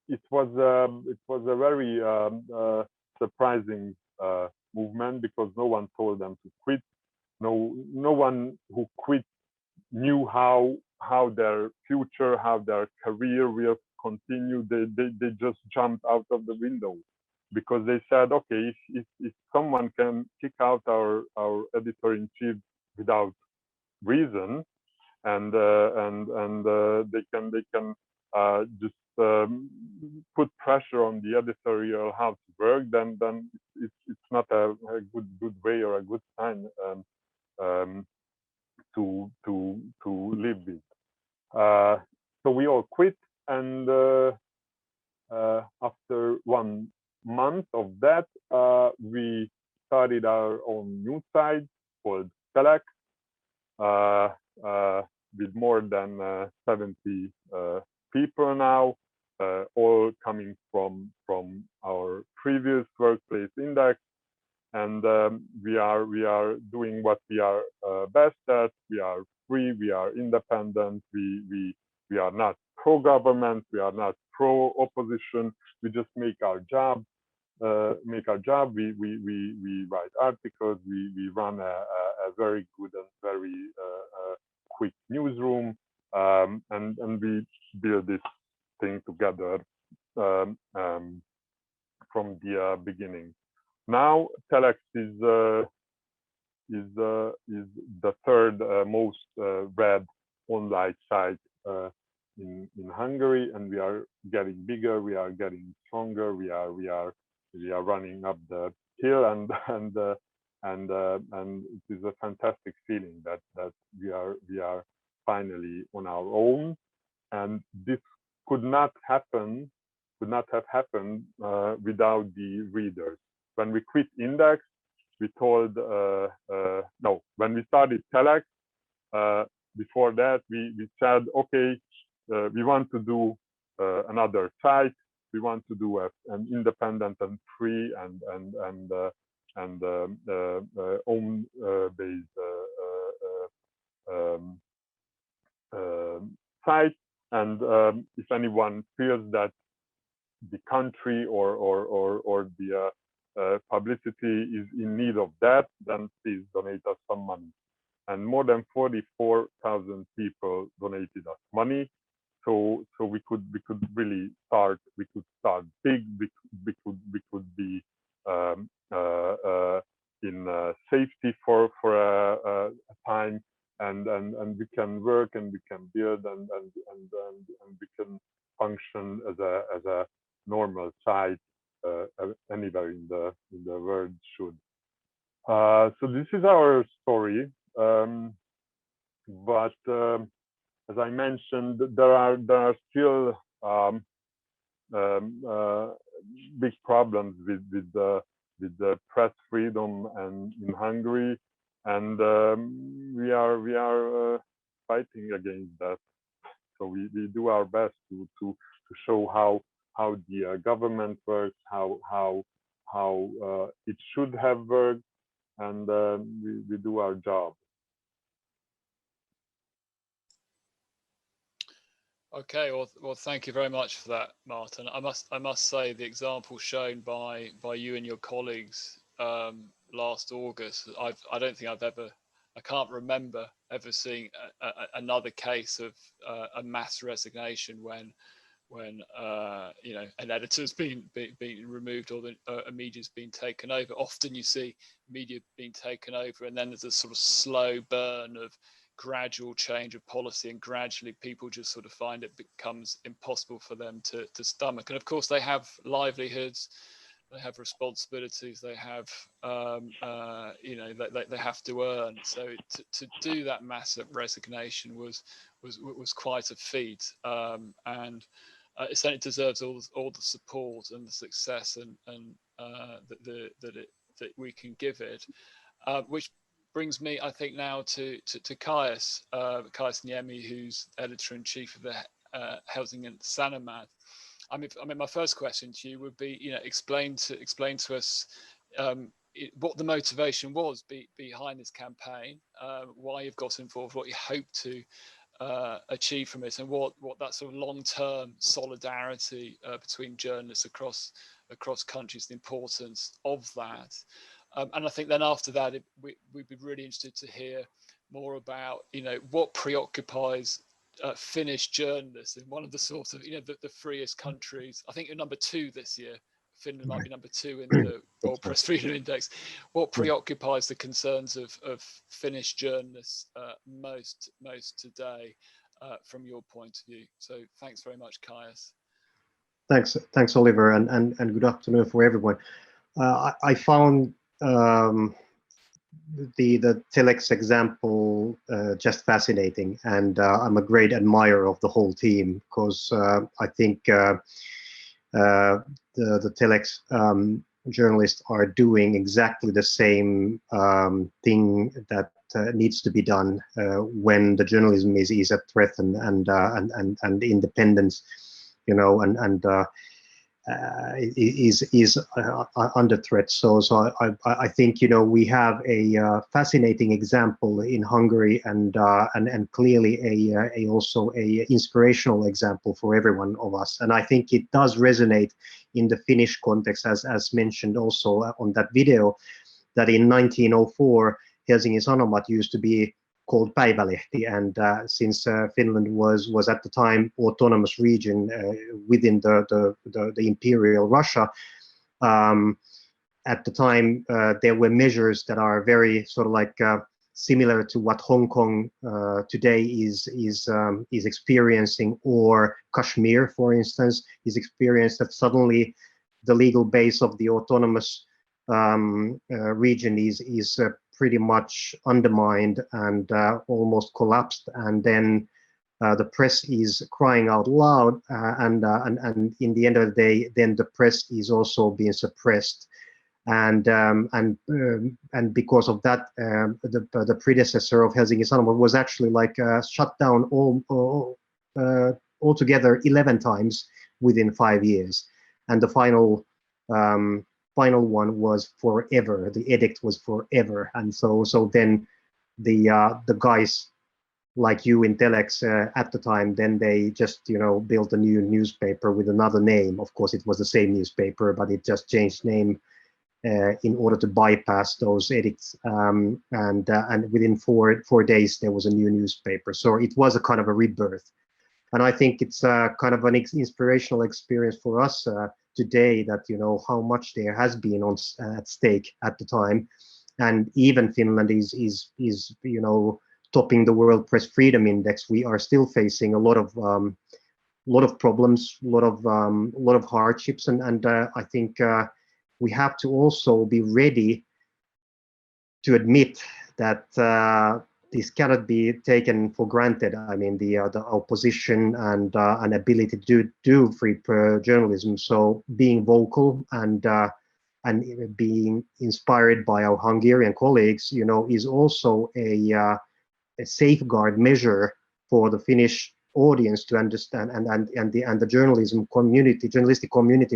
It was a very surprising movement, because no one told them to quit. No one who quit knew how their future, how their career will continue. They just jumped out of the window, because they said, okay, if someone can kick out our editor-in-chief without reason, and they can just put pressure on the editorial how to work, then it's not a good way or a good sign to live with. So we all quit, and after 1 month of that, we started our own news site called Telex, with more than 70 people now, all coming from our previous workplace Index, and we are doing what we are best at. We are free, we are independent, we are not pro-government, we are not pro-opposition. We just make our job. We write articles. We run a very good and very quick newsroom, and we build this thing together from the beginning. Now Telex is the third most read online site in Hungary, and we are getting bigger. We are getting stronger. We are running up the hill, and it is a fantastic feeling that we are finally on our own. And this could not have happened without the readers. When we quit Index, we told no. When we started Telex, before that we said, okay, we want to do another site. We want to do an independent and free and own based site. And if anyone feels that the country or the publicity is in need of that, then please donate us some money. And more than 44,000 people donated us money. So we could really start. We could start big. We could be in safety for a time, and we can work and we can build and we can function as a normal site anywhere in the world should. So this is our story, but as I mentioned, there are still big problems with the press freedom and in Hungary, and we are fighting against that. So we do our best to show how the government works, how it should have worked, and we do our job.
Okay, well, thank you very much for that, Martin. I must say the example shown by you and your colleagues last August, I don't think I can't remember ever seeing another case of a mass resignation when you know, an editor's been removed or a media's been taken over. Often you see media being taken over, and then there's a sort of slow burn of gradual change of policy, and gradually people just sort of find it becomes impossible for them to stomach. And of course they have livelihoods, they have responsibilities, they have you know, they have to earn. So to do that massive resignation was quite a feat, and it certainly deserves all the support and the success and that we can give it, which brings me, I think, now to Kaius Niemi, who's editor-in-chief of the Helsingin Sanomat. I mean, my first question to you would be, you know, explain to us what the motivation was behind this campaign, why you've got involved, what you hope to achieve from it, and what that sort of long-term solidarity between journalists across countries, the importance of that. And I think then after that, we'd be really interested to hear more about, you know, what preoccupies Finnish journalists in one of the sort of, you know, the freest countries. I think you're number 2 this year. Finland might be number 2 in the World Press Freedom Index. What preoccupies the concerns of Finnish journalists most today from your point of view? So thanks very much, Kaius.
Thanks, Oliver, and good afternoon for everyone. I found the Telex example just fascinating, and I'm a great admirer of the whole team, because I think the Telex journalists are doing exactly the same thing that needs to be done when the journalism is at threat and independence, you know, and is under threat. So I think, you know, we have a fascinating example in Hungary, and clearly also a inspirational example for every one of us. And I think it does resonate in the Finnish context, as mentioned also on that video, that in 1904 Helsingin Sanomat used to be called Päivälehti, and since Finland was at the time autonomous region within the imperial Russia, at the time there were measures that are very sort of like similar to what Hong Kong today is experiencing, or Kashmir, for instance, is experienced, that suddenly the legal base of the autonomous region is pretty much undermined and almost collapsed, and then the press is crying out loud, and in the end of the day, then the press is also being suppressed. And because of that, the predecessor of Helsingin Sanomat was actually like shut down altogether 11 times within 5 years, and the final one was forever. The edict was forever, and so then the guys like you in Telex at the time, then they just built a new newspaper with another name. Of course, it was the same newspaper, but it just changed name in order to bypass those edicts. And within four days there was a new newspaper. So it was a kind of a rebirth. And I think it's kind of an inspirational experience for us today, that how much there has been at stake at the time, and even Finland is topping the World Press Freedom Index. We are still facing a lot of problems, a lot of hardships, and I think we have to also be ready to admit that this cannot be taken for granted. I mean, the opposition and an ability to do free journalism. So being vocal and being inspired by our Hungarian colleagues, is also a safeguard measure for the Finnish audience to understand, and the journalistic community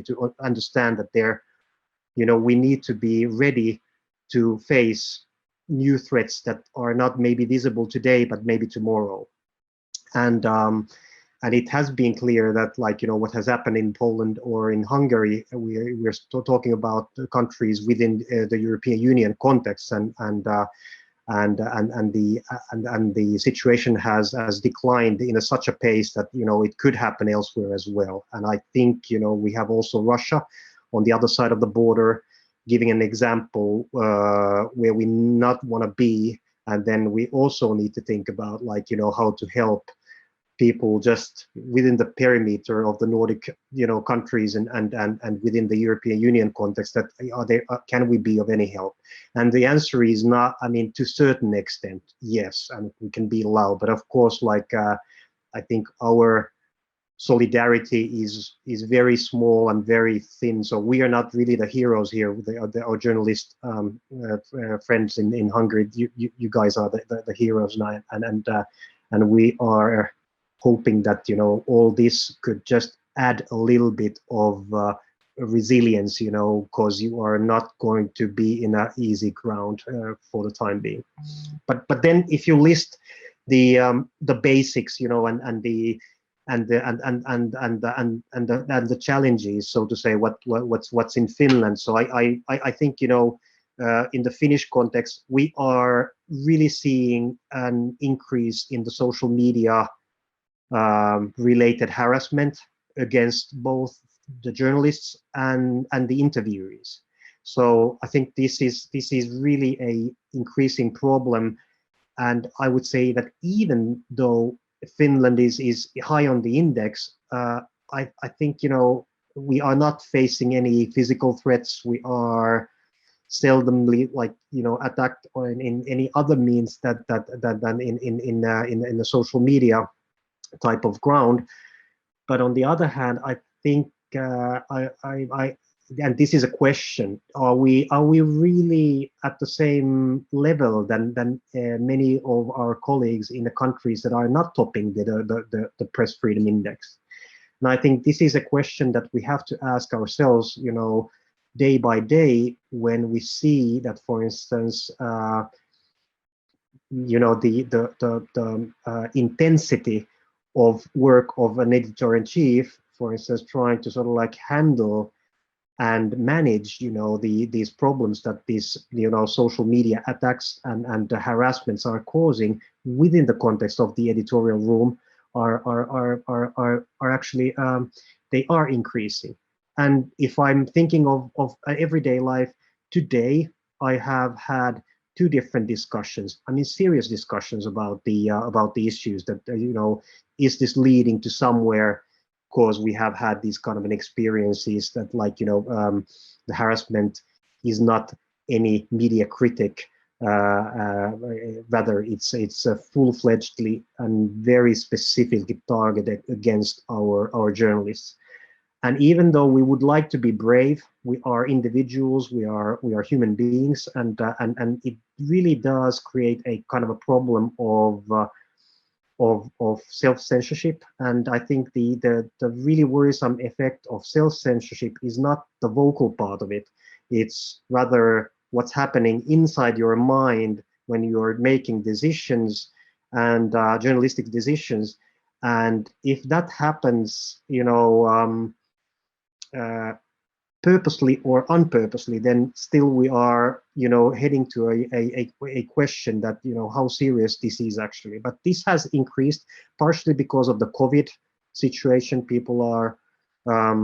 to understand that we need to be ready to face new threats that are not maybe visible today, but maybe tomorrow. And it has been clear that, what has happened in Poland or in Hungary, we're still talking about countries within the European Union context, and the situation has declined in such a pace that it could happen elsewhere as well. And I think we have also Russia on the other side of the border, giving an example where we not want to be. And then we also need to think about how to help people just within the perimeter of the Nordic countries and within the European Union context, that can we be of any help? And the answer is not, to a certain extent, yes, and we can be loud, but of course, I think our solidarity is very small and very thin. So we are not really the heroes here. Our journalist friends in Hungary, you guys are the heroes now, and we are hoping that all this could just add a little bit of resilience, because you are not going to be in an easy ground for the time being. But then if you list the basics, and the challenges, so to say, what's in Finland. So I think in the Finnish context, we are really seeing an increase in the social media related harassment against both the journalists and the interviewees. So I think this is really a increasing problem, and I would say that even though Finland is high on the index, I think we are not facing any physical threats. We are seldomly attacked in any other means than in the social media type of ground. But on the other hand, I think and this is a question: are we really at the same level than many of our colleagues in the countries that are not topping the press freedom index? And I think this is a question that we have to ask ourselves, day by day, when we see that, for instance, the intensity of work of an editor-in-chief, for instance, trying to sort of handle and manage, these problems that these, social media attacks and the harassments are causing within the context of the editorial room are actually they are increasing. And if I'm thinking of everyday life today, I have had two different discussions. Serious discussions about the issues that is this leading to somewhere? Because we have had these kind of experiences that the harassment is not any media critic
Rather, it's a full-fledgedly and very specifically targeted against our journalists. And even though we would like to be brave, we are individuals, we are human beings, and it really does create a kind of a problem of self-censorship. And I think the really worrisome effect of self-censorship is not the vocal part of it. It's rather what's happening inside your mind when you're making decisions and journalistic decisions. And if that happens, purposely or unpurposely, then still we are, heading to a question that, how serious this is actually. But this has increased partially because of the COVID situation. People are, I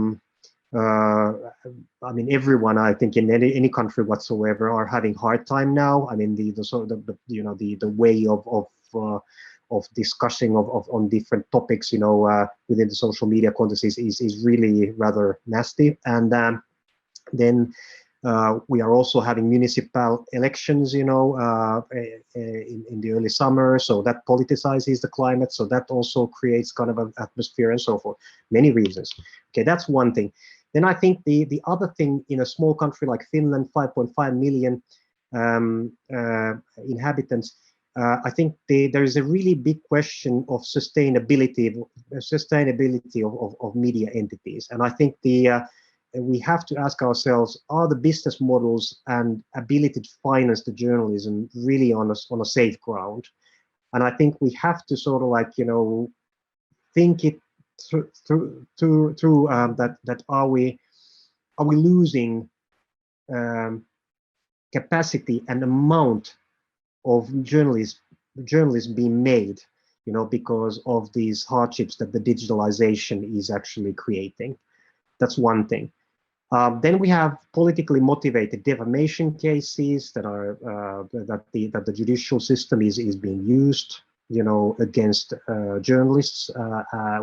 mean, everyone, I think, in any country whatsoever are having hard time now. I mean, the way of discussing on different topics, within the social media context is really rather nasty. And then we are also having municipal elections, in the early summer, so that politicizes the climate. So that also creates kind of an atmosphere and so forth. Many reasons. Okay, that's one thing. Then I think the other thing, in a small country like Finland, 5.5 million inhabitants, I think there is a really big question of sustainability of media entities. And I think we have to ask ourselves, are the business models and ability to finance the journalism really on a safe ground? And I think we have to sort of think it through that are we losing capacity and amount of journalism being made, because of these hardships that the digitalization is actually creating. That's one thing. Then we have politically motivated defamation cases that are that the judicial system is being used, against journalists.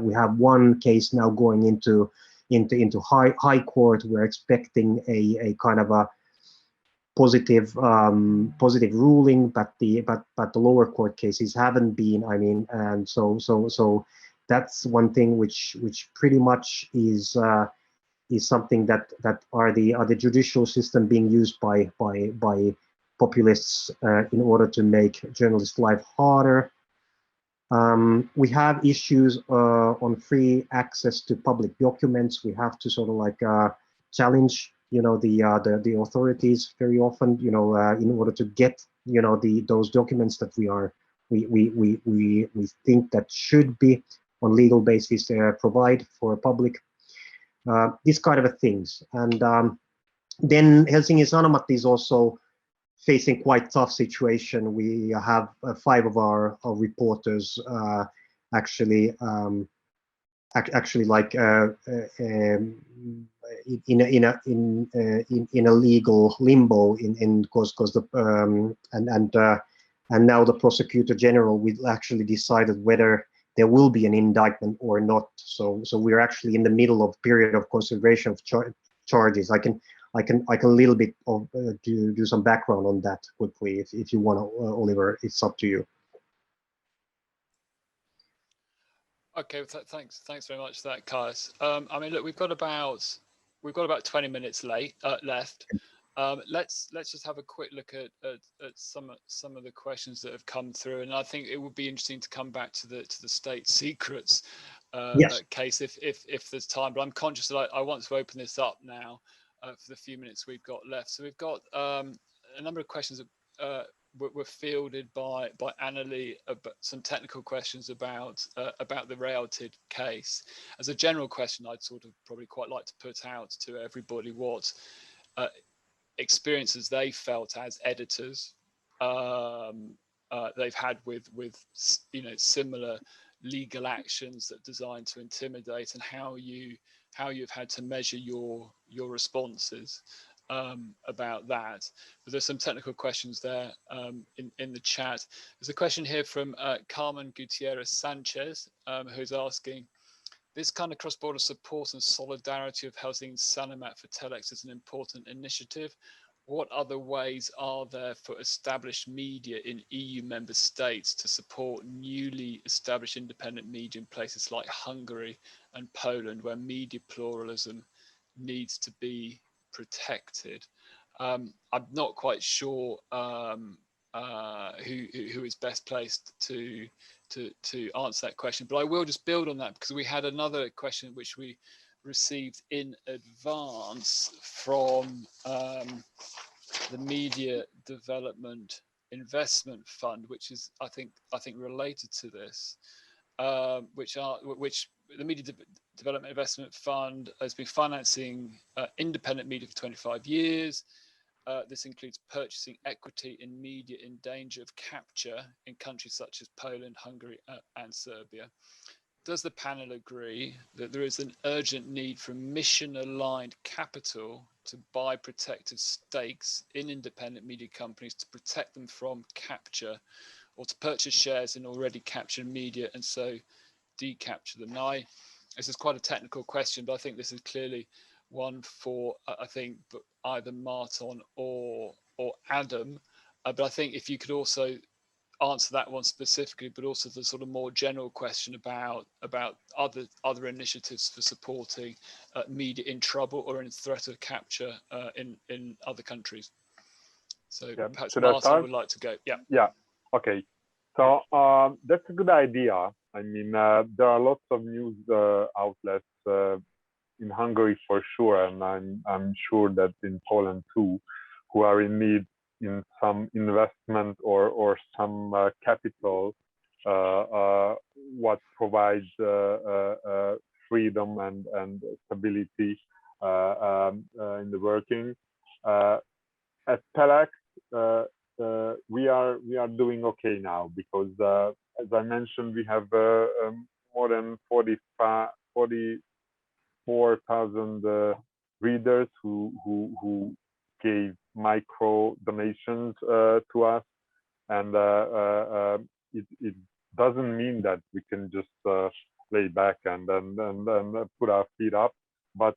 We have one case now going into high court. We're expecting a kind of a positive ruling, but the lower court cases haven't been. I mean, and so that's one thing which pretty much is something that are the judicial system being used by populists in order to make journalists' life harder. We have issues on free access to public documents. We have to sort of challenge, the authorities very often, in order to get, those documents that we think that should be on legal basis provide for public. These kind of things. And then Helsingin Sanomat is also facing quite tough situation. We have 5 of our reporters actually in a legal limbo because the and now the prosecutor general will actually decided whether there will be an indictment or not. So we're actually in the middle of period of consideration of charges. I can a little bit of do some background on that quickly if you want to, Oliver. It's up to you.
Okay, thanks very much for that, Kais. I mean, look, we've got about 20 minutes left. Let's just have a quick look at some of the questions that have come through, and I think it would be interesting to come back to the state secrets
yes.
Case if there's time. But I'm conscious that I want to open this up now for the few minutes we've got left. So we've got a number of questions that were fielded by Annelie, some technical questions about the Realtid case. As a general question, I'd sort of probably quite like to put out to everybody what experiences they felt as editors they've had with similar legal actions that designed to intimidate, and how you've had to measure your responses about that. But there's some technical questions there in the chat. There's a question here from Carmen Gutierrez Sanchez, who's asking, this kind of cross-border support and solidarity of Helsingin Sanomat for Telex is an important initiative. what other ways are there for established media in EU member states to support newly established independent media in places like Hungary and Poland, where media pluralism needs to be protected? I'm not quite sure who is best placed to answer that question, but I will just build on that, because we had another question which we received in advance from the Media Development Investment Fund, which is I think related to this, which the Media Development Investment Fund has been financing independent media for 25 years. This includes purchasing equity in media in danger of capture in countries such as Poland, Hungary, and Serbia. Does the panel agree that there is an urgent need for mission-aligned capital to buy protective stakes in independent media companies to protect them from capture, or to purchase shares in already captured media and so decapture them? Now, this is quite a technical question, but I think this is clearly one for, I think, either Martin or Adam. But I think if you could also answer that one specifically, but also the sort of more general question about other initiatives for supporting media in trouble or in threat of capture in other countries. So yeah, perhaps Martin would like to go.
Yeah. Okay. So that's a good idea. I mean, there are lots of news outlets in Hungary for sure, and I'm sure that in Poland too, who are in need in some investment or some capital, what provides freedom and stability in the working. At Telex, we are doing okay now, because as I mentioned, we have more than 44,000 readers who gave micro donations to us, and it doesn't mean that we can just lay back and put our feet up, but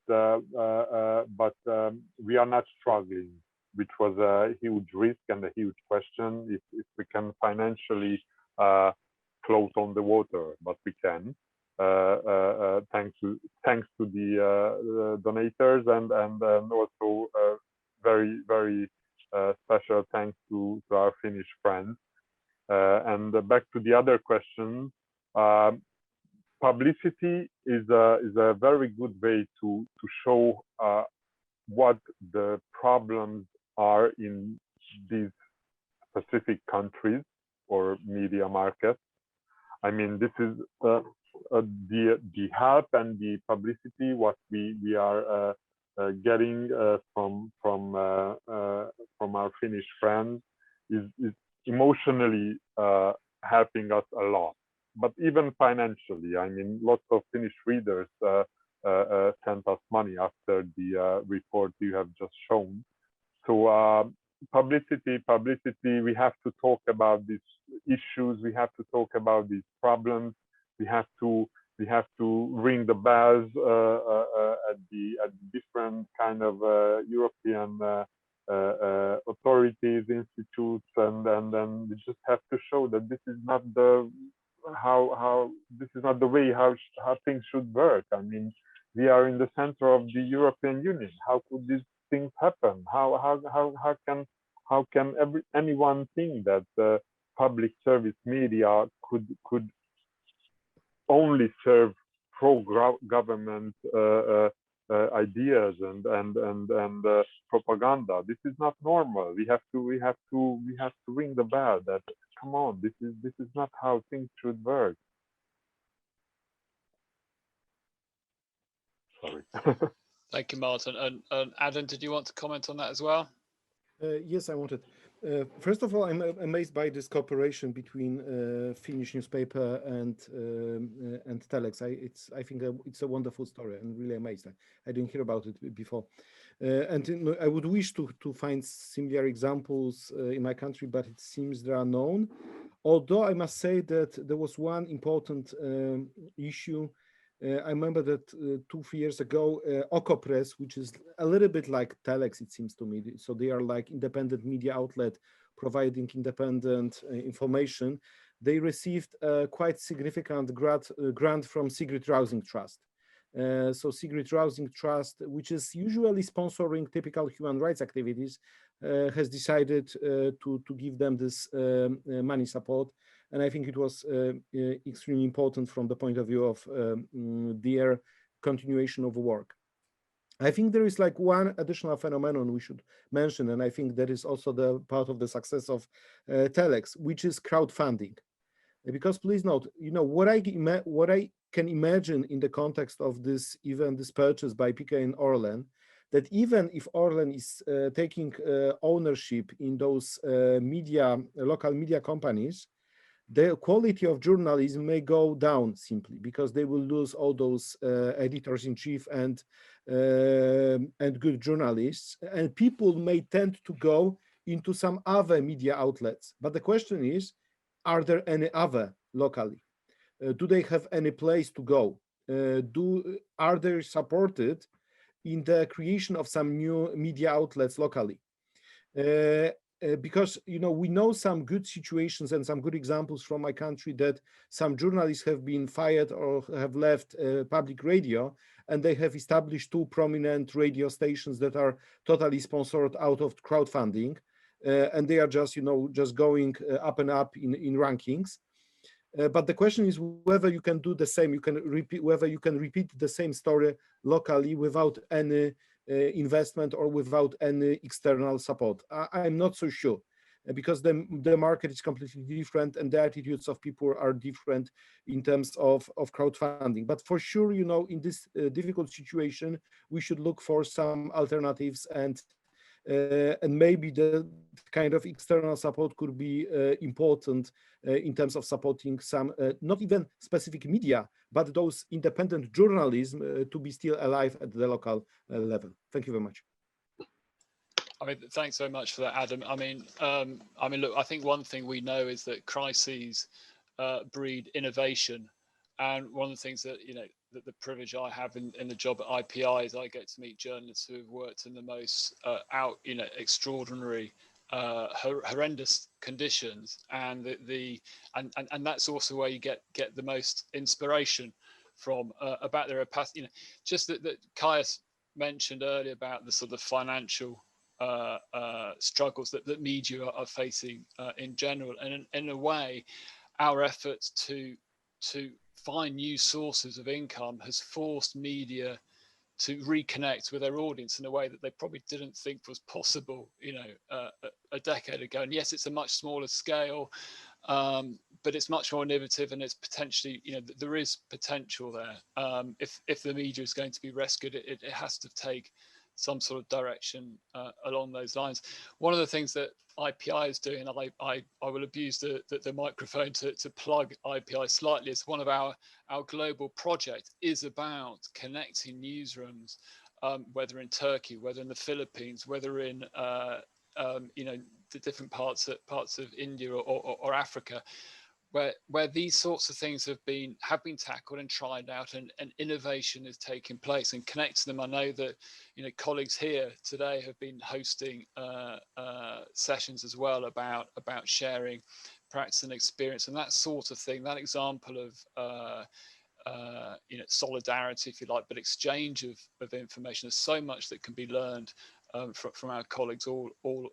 we are not struggling, which was a huge risk and a huge question if we can financially float on the water, but we can. Thanks to the donators, and also very special thanks to our Finnish friends. And back to the other question, publicity is a very good way to show what the problems are in these specific countries or media markets. I mean, this is the help and the publicity what we are getting from our Finnish friends is emotionally helping us a lot, but even financially. I mean, lots of Finnish readers sent us money after the report you have just shown. So publicity, we have to talk about these issues, we have to talk about these problems, we have to ring the bells at the different kind of European authorities, institutes, and then we just have to show that this is not the this is not the way how things should work. I mean, we are in the center of the European Union. How could these things happen? How can anyone think that public service media could only serve pro-government ideas and propaganda? This is not normal. We have to ring the bell that, come on, this is not how things should work. Sorry.
Thank you, Martin. And Adam, did you want to comment on that as well?
Yes, I wanted. First of all, I'm amazed by this cooperation between Finnish newspaper and Telex. I think it's a wonderful story. I'm really amazed. I didn't hear about it before, and I would wish to find similar examples in my country, but it seems there are none. Although I must say that there was one important issue I remember that 2-3 years ago, Okopres, which is a little bit like Telex, it seems to me. So they are like independent media outlet providing independent information. They received a quite significant grant from Sigrid Rousing Trust. So Sigrid Rousing Trust, which is usually sponsoring typical human rights activities, has decided to give them this money support. And I think it was extremely important from the point of view of their continuation of work. I think there is like one additional phenomenon we should mention, and I think that is also the part of the success of Telex, which is crowdfunding. Because please note, you know, what I can imagine in the context of this purchase by PK and Orlen, that even if Orlen is taking ownership in those local media companies, the quality of journalism may go down simply because they will lose all those editors-in-chief and good journalists, and people may tend to go into some other media outlets. But the question is, are there any other locally? Do they have any place to go? Are they supported in the creation of some new media outlets locally? Because, you know, we know some good situations and some good examples from my country that some journalists have been fired or have left public radio, and they have established 2 prominent radio stations that are totally sponsored out of crowdfunding, and they are just, you know, just going up and up in rankings. But the question is whether you can do the same. Whether you can repeat the same story locally without any investment or without any external support. I'm not so sure, because the market is completely different and the attitudes of people are different in terms of crowdfunding. But for sure, you know, in this difficult situation, we should look for some alternatives, and maybe the kind of external support could be important in terms of supporting some, not even specific media, but those independent journalism to be still alive at the local level. Thank you very much.
I mean, thanks very much for that, Adam. I mean, look, I think one thing we know is that crises breed innovation, and one of the things that, you know, the privilege I have in the job at IPI is I get to meet journalists who have worked in the most extraordinary, horrendous conditions, and and that's also where you get the most inspiration from about their past. You know, just that Caius mentioned earlier about the sort of financial struggles that media are facing in general, and in a way, our efforts to find new sources of income has forced media to reconnect with their audience in a way that they probably didn't think was possible, you know, a decade ago. And yes, it's a much smaller scale, but it's much more innovative, and it's potentially, you know, there is potential there. If the media is going to be rescued, it has to take some sort of direction along those lines. One of the things that IPI is doing, and I will abuse the microphone to plug IPI slightly, is one of our global project is about connecting newsrooms, whether in Turkey, whether in the Philippines, whether in you know, the different parts of India or Africa, where these sorts of things have been tackled and tried out, and innovation is taking place, and connect to them. I know that, you know, colleagues here today have been hosting sessions as well about sharing practice and experience, and that sort of thing. That example of you know, solidarity, if you like, but exchange of information. There's so much that can be learned from our colleagues all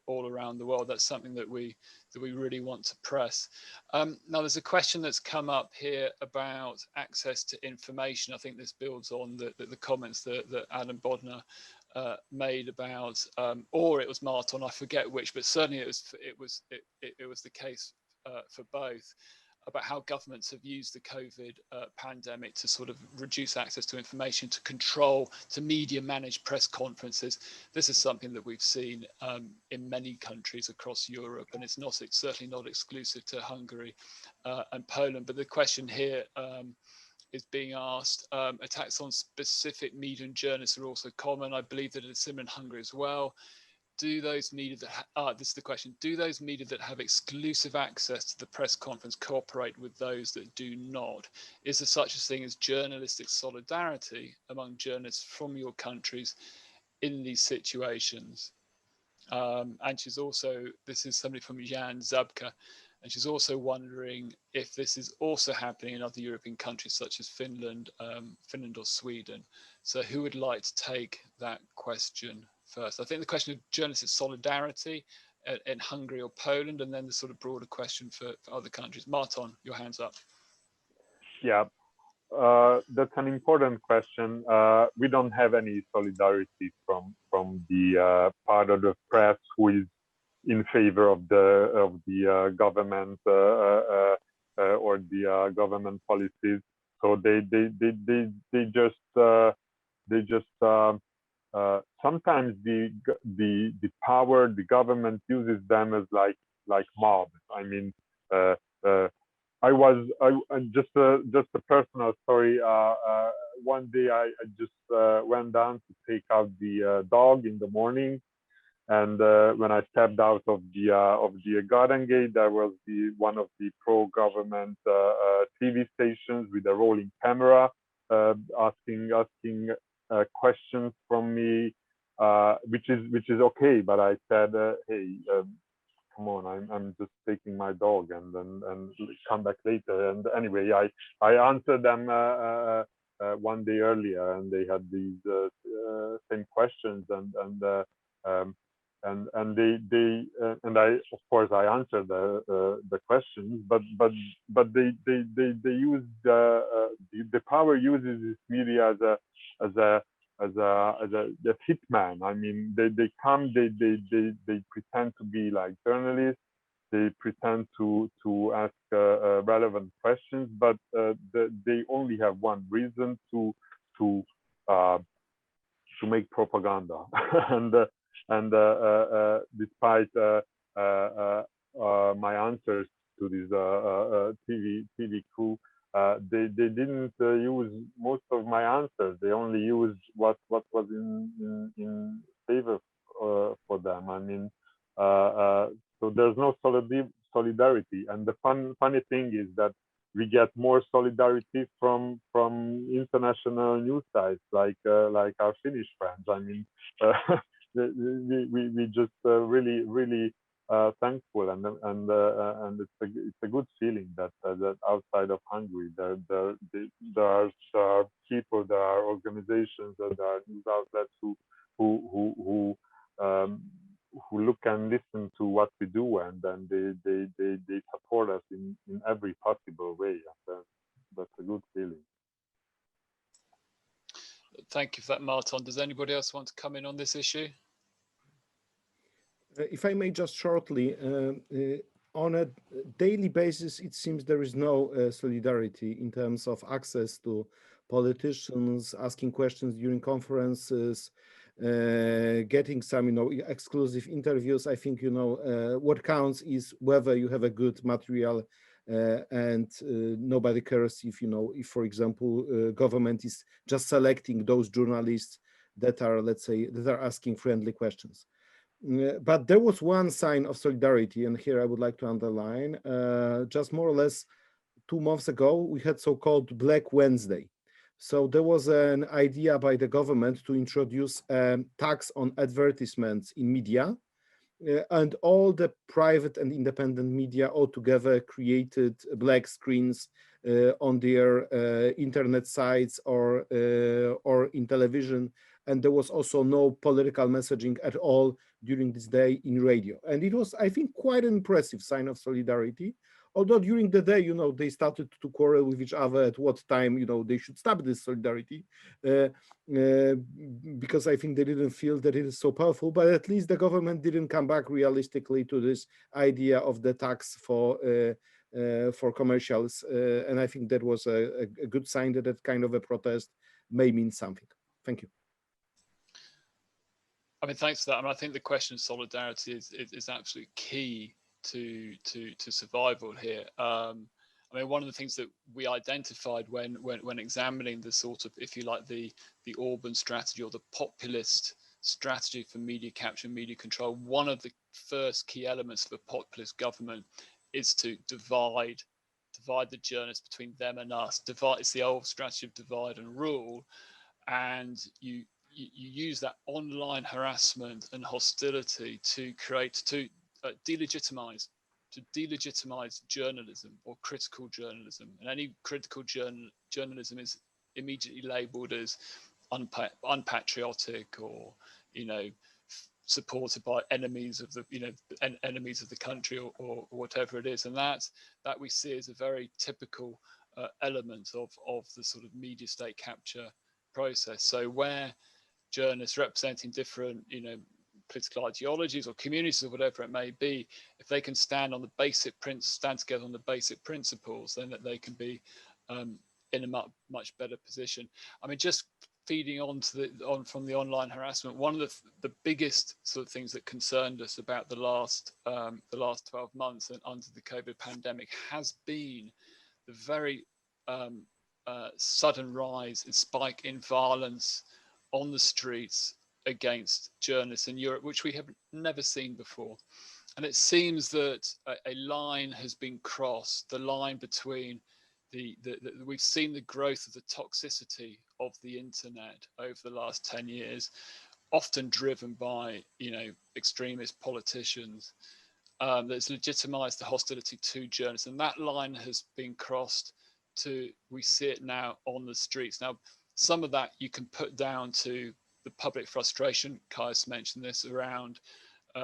around the world. That's something that we really want to press. Now, there's a question that's come up here about access to information. I think this builds on the comments that Adam Bodnar made about, or it was Martin, I forget which, but certainly it was the case for both, about how governments have used the COVID pandemic to sort of reduce access to information, to control, to media manage press conferences. This is something that we've seen in many countries across Europe, and it's certainly not exclusive to Hungary and Poland. But the question here is being asked, attacks on specific media and journalists are also common. I believe that it's similar in Hungary as well. do those media that this is the question, do those media that have exclusive access to the press conference cooperate with those that do not? Is there such a thing as journalistic solidarity among journalists from your countries in these situations? And she's also, this is somebody from Jan Zabka, and she's also wondering if this is also happening in other European countries such as Finland, Finland or Sweden. So who would like to take that question first? I think the question of journalistic solidarity in Hungary or Poland, and then the sort of broader question for other countries. Martin, your hand's up.
Yeah, that's an important question. We don't have any solidarity from the part of the press who is in favor of the government or the government policies. So they just sometimes the power, the government uses them as like mobs. I mean, just a personal story. One day I just went down to take out the dog in the morning, and when I stepped out of the garden gate, there was one of the pro-government TV stations with a rolling camera asking questions from me, which is okay. But I said, hey, come on, I'm just taking my dog and come back later. And anyway, I answered them one day earlier, and they had these same questions, and I, of course, I answered the questions, but they use the power uses this media as a hitman. I mean, they come, they pretend to be like journalists, they pretend to ask relevant questions, but they only have one reason to make propaganda. And despite my answers to this TV crew, they didn't use most of my answers. They only used what was in favor for them. I mean, so there's no solidarity. And the funny thing is that we get more solidarity from international news sites like our Finnish friends. I mean, we just really thankful, and it's a good feeling that outside of Hungary there are people, there are organizations, there are news outlets who look and listen to what we do, and then they support us in every possible way, and that's a good feeling.
Thank you for that, Martin. Does anybody else want to come in on this issue?
If I may just shortly, on a daily basis, it seems there is no solidarity in terms of access to politicians, asking questions during conferences, getting some, exclusive interviews. I think, what counts is whether you have a good material and nobody cares if, for example, government is just selecting those journalists that are, let's say, that are asking friendly questions. But there was one sign of solidarity, and here I would like to underline, just more or less 2 months ago, we had so-called Black Wednesday. So there was an idea by the government to introduce a tax on advertisements in media, and all the private and independent media altogether created black screens on their internet sites or in television. And there was also no political messaging at all during this day in radio. And it was, I think, quite an impressive sign of solidarity. Although during the day, they started to quarrel with each other at what time, they should stop this solidarity, because I think they didn't feel that it is so powerful. But at least the government didn't come back realistically to this idea of the tax for commercials, and I think that was a good sign that that kind of a protest may mean something. Thank you.
I mean, thanks for that. I mean, I think the question of solidarity is absolutely key to survival here. I mean, one of the things that we identified when examining the sort of, if you like, the Orban strategy or the populist strategy for media capture and media control, one of the first key elements of a populist government is to divide the journalists between them and us. It's the old strategy of divide and rule, and you use that online harassment and hostility to delegitimize journalism or critical journalism, and any critical journalism is immediately labeled as unpatriotic or, you know, supported by enemies of the, you know, enemies of the country or whatever it is. And that we see as a very typical element of the sort of media state capture process. So where journalists representing different, you know, political ideologies or communities or whatever it may be, if they can stand together on the basic principles, then that they can be in a much better position. I mean, just feeding from the online harassment, one of the biggest sort of things that concerned us about the last 12 months and under the COVID pandemic has been the very sudden rise and spike in violence on the streets against journalists in Europe, which we have never seen before. And it seems that a line has been crossed, the line between we've seen the growth of the toxicity of the internet over the last 10 years, often driven by, you know, extremist politicians, that's legitimized the hostility to journalists. And that line has been crossed we see it now on the streets. Now, some of that you can put down to the public frustration, Kai's mentioned this, around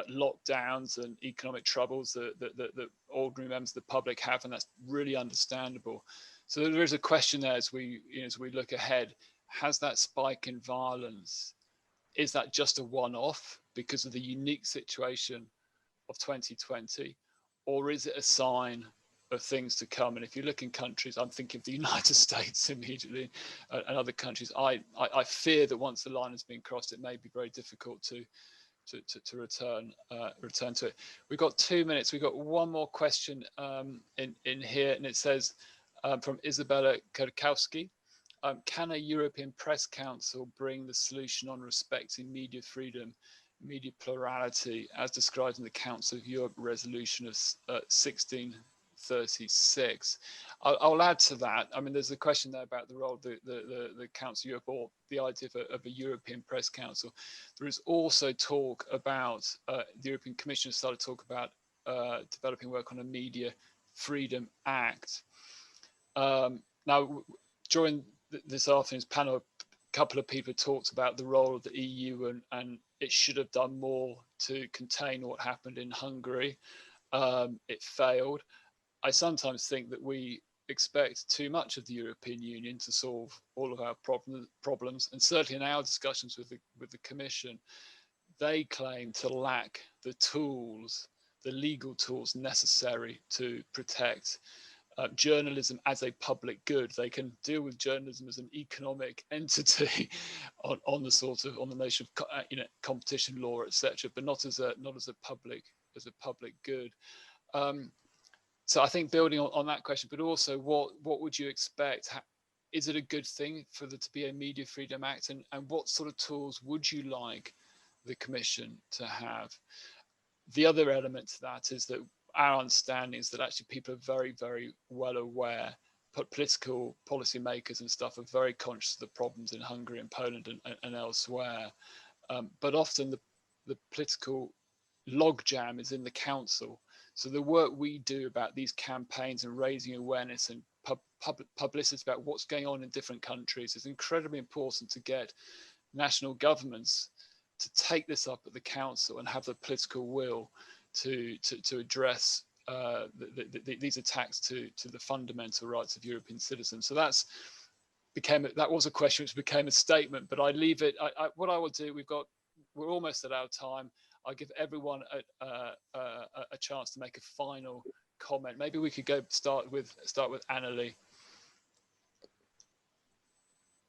lockdowns and economic troubles that ordinary members of the public have, and that's really understandable. So there is a question there as we look ahead. Has that spike in violence, is that just a one-off because of the unique situation of 2020, or is it a sign of things to come? And if you look in countries, I'm thinking of the United States immediately, and other countries, I fear that once the line has been crossed, it may be very difficult to return to it. We've got 2 minutes. We've got one more question in here, and it says from Isabella Kerkowski, can a European Press Council bring the solution on respecting media freedom, media plurality, as described in the Council of Europe resolution of 1636? I'll add to that. I mean, there's a question there about the role of the Council of Europe, or the idea of a European Press Council. There is also talk about, the European Commission started to talk about developing work on a Media Freedom Act. Now, during this afternoon's panel, a couple of people talked about the role of the EU and it should have done more to contain what happened in Hungary. It failed. I sometimes think that we expect too much of the European Union to solve all of our problems, and certainly in our discussions with the Commission, they claim to lack the tools, the legal tools necessary to protect journalism as a public good. They can deal with journalism as an economic entity on the sort of on the notion of competition law, etc., but not as a public good. So I think building on that question, but also what would you expect? Is it a good thing for there to be a Media Freedom Act, and what sort of tools would you like the Commission to have? The other element to that is that our understanding is that actually people are very, very well aware, political policymakers and stuff are very conscious of the problems in Hungary and Poland and elsewhere. But often the political logjam is in the council. So the work we do about these campaigns and raising awareness and publicity about what's going on in different countries is incredibly important to get national governments to take this up at the council and have the political will to address these attacks to the fundamental rights of European citizens. So that was a question which became a statement, but I leave it. What I will do, we're almost at our time. I'll give everyone a chance to make a final comment. Maybe we could start with Annelie.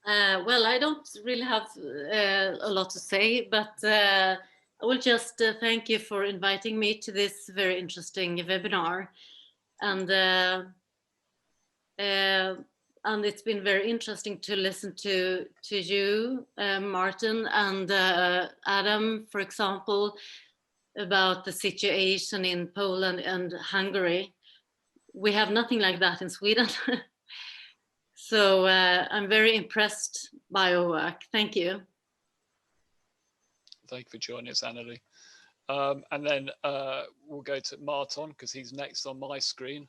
Well, I don't really have a lot to say, but I will just thank you for inviting me to this very interesting webinar. And and it's been very interesting to listen to you, Martin, and Adam, for example, about the situation in Poland and Hungary. We have nothing like that in Sweden. So I'm very impressed by your work. Thank you.
Thank you for joining us, Annelie. And then we'll go to Martin, because he's next on my screen.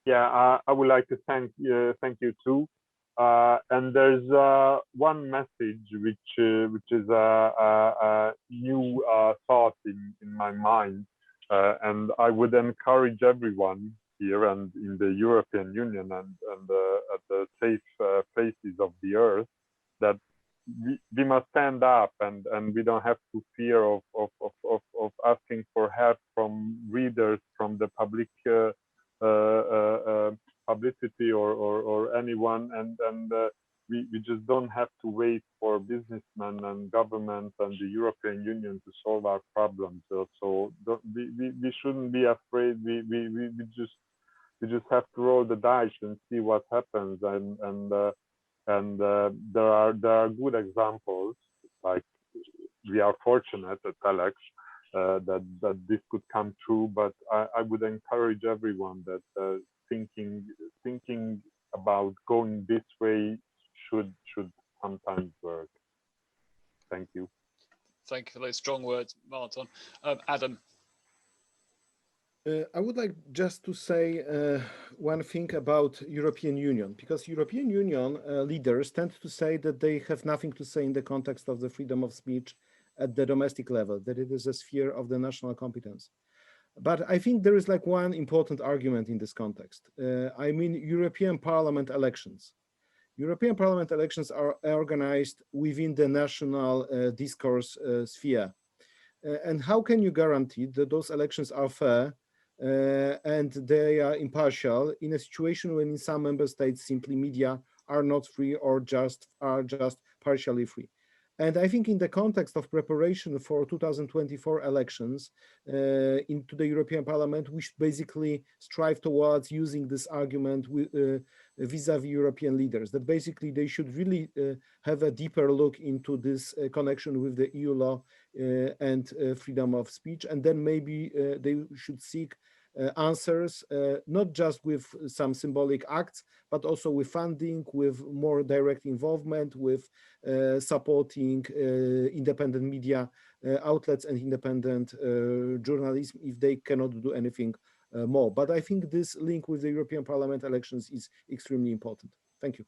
Yeah, I would like to thank you too. And there's one message which is a new thought in my mind, and I would encourage everyone here and in the European Union and at the safe places of the earth that we must stand up, and we don't have to fear of asking for help from readers, from the public publicity or anyone, and we just don't have to wait for businessmen and governments and the European Union to solve our problems. So we shouldn't be afraid. We just have to roll the dice and see what happens. And there are good examples. Like, we are fortunate at Telex that this could come true, but I would encourage everyone that thinking about going this way should sometimes work. Thank you.
Thank you for those strong words, Martin. Adam.
I would like just to say one thing about European Union, because European Union leaders tend to say that they have nothing to say in the context of the freedom of speech at the domestic level, that it is a sphere of the national competence. But I think there is like one important argument in this context. I mean, European Parliament elections. European Parliament elections are organized within the national discourse sphere. And how can you guarantee that those elections are fair and they are impartial in a situation when in some member states simply media are not free or are just partially free? And I think in the context of preparation for 2024 elections into the European Parliament, we should basically strive towards using this argument vis-a-vis European leaders, that basically they should really have a deeper look into this connection with the EU law and freedom of speech. And then maybe they should seek answers, not just with some symbolic acts, but also with funding, with more direct involvement, with supporting independent media outlets and independent journalism if they cannot do anything more. But I think this link with the European Parliament elections is extremely important. Thank you.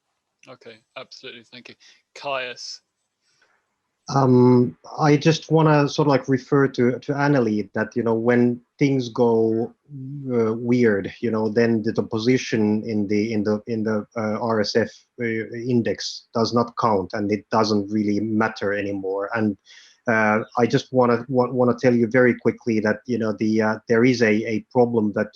Okay, absolutely. Thank you. Caius.
I just want to sort of like refer to Annelie that, you know, when things go weird, you know, then the position in the RSF index does not count, and it doesn't really matter anymore. And I just want to tell you very quickly that, you know, there is a problem that,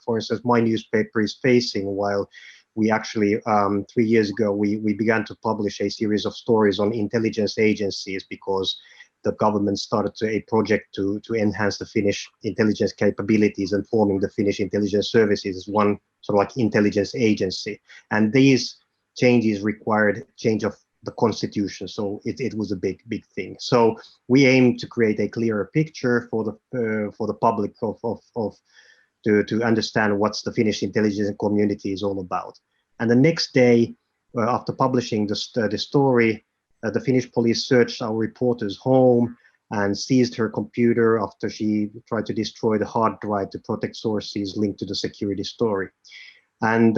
for instance, my newspaper is facing. While we actually 3 years ago we began to publish a series of stories on intelligence agencies, because the government started a project to enhance the Finnish intelligence capabilities, and forming the Finnish intelligence services as one sort of like intelligence agency. And these changes required change of the constitution, so it was a big thing. So we aim to create a clearer picture for the public to understand what's the Finnish intelligence community is all about. And the next day, after publishing the story, the Finnish police searched our reporter's home and seized her computer after she tried to destroy the hard drive to protect sources linked to the security story. And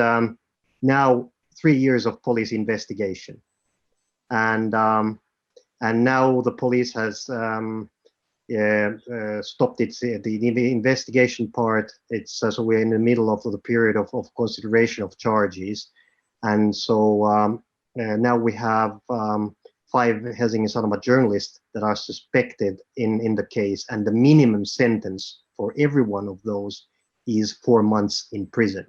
now 3 years of police investigation. And now the police has stopped the investigation part. It's so we're in the middle of the period of consideration of charges, and so now we have 5 Helsingin Sanomat journalists that are suspected in the case, and the minimum sentence for every one of those is 4 months in prison.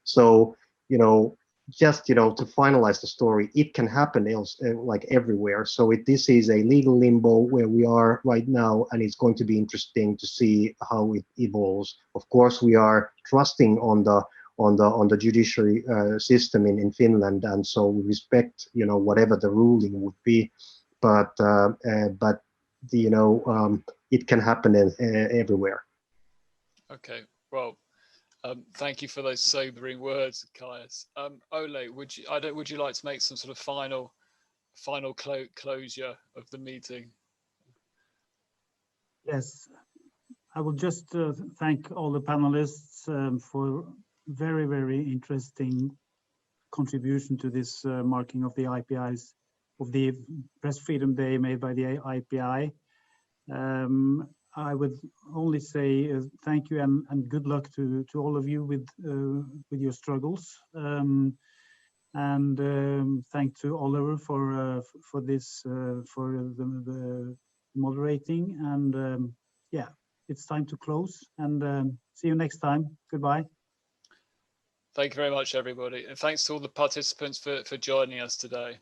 So, you know, just, you know, to finalize the story, it can happen else like everywhere. So this is a legal limbo where we are right now, and it's going to be interesting to see how it evolves. Of course, we are trusting on on the judiciary system in Finland, and so we respect, you know, whatever the ruling would be, but it can happen everywhere.
Okay, well, thank you for those sobering words, Caius. Ole, would you like to make some sort of final closure of the meeting?
Yes, I will just thank all the panelists for very, very interesting contribution to this marking of the IPIs, of the Press Freedom Day made by the IPI. I would only say thank you and good luck to all of you with your struggles. Thank to Oliver for this for the moderating, and yeah, it's time to close, and see you next time. Goodbye.
Thank you very much, everybody, and thanks to all the participants for joining us today.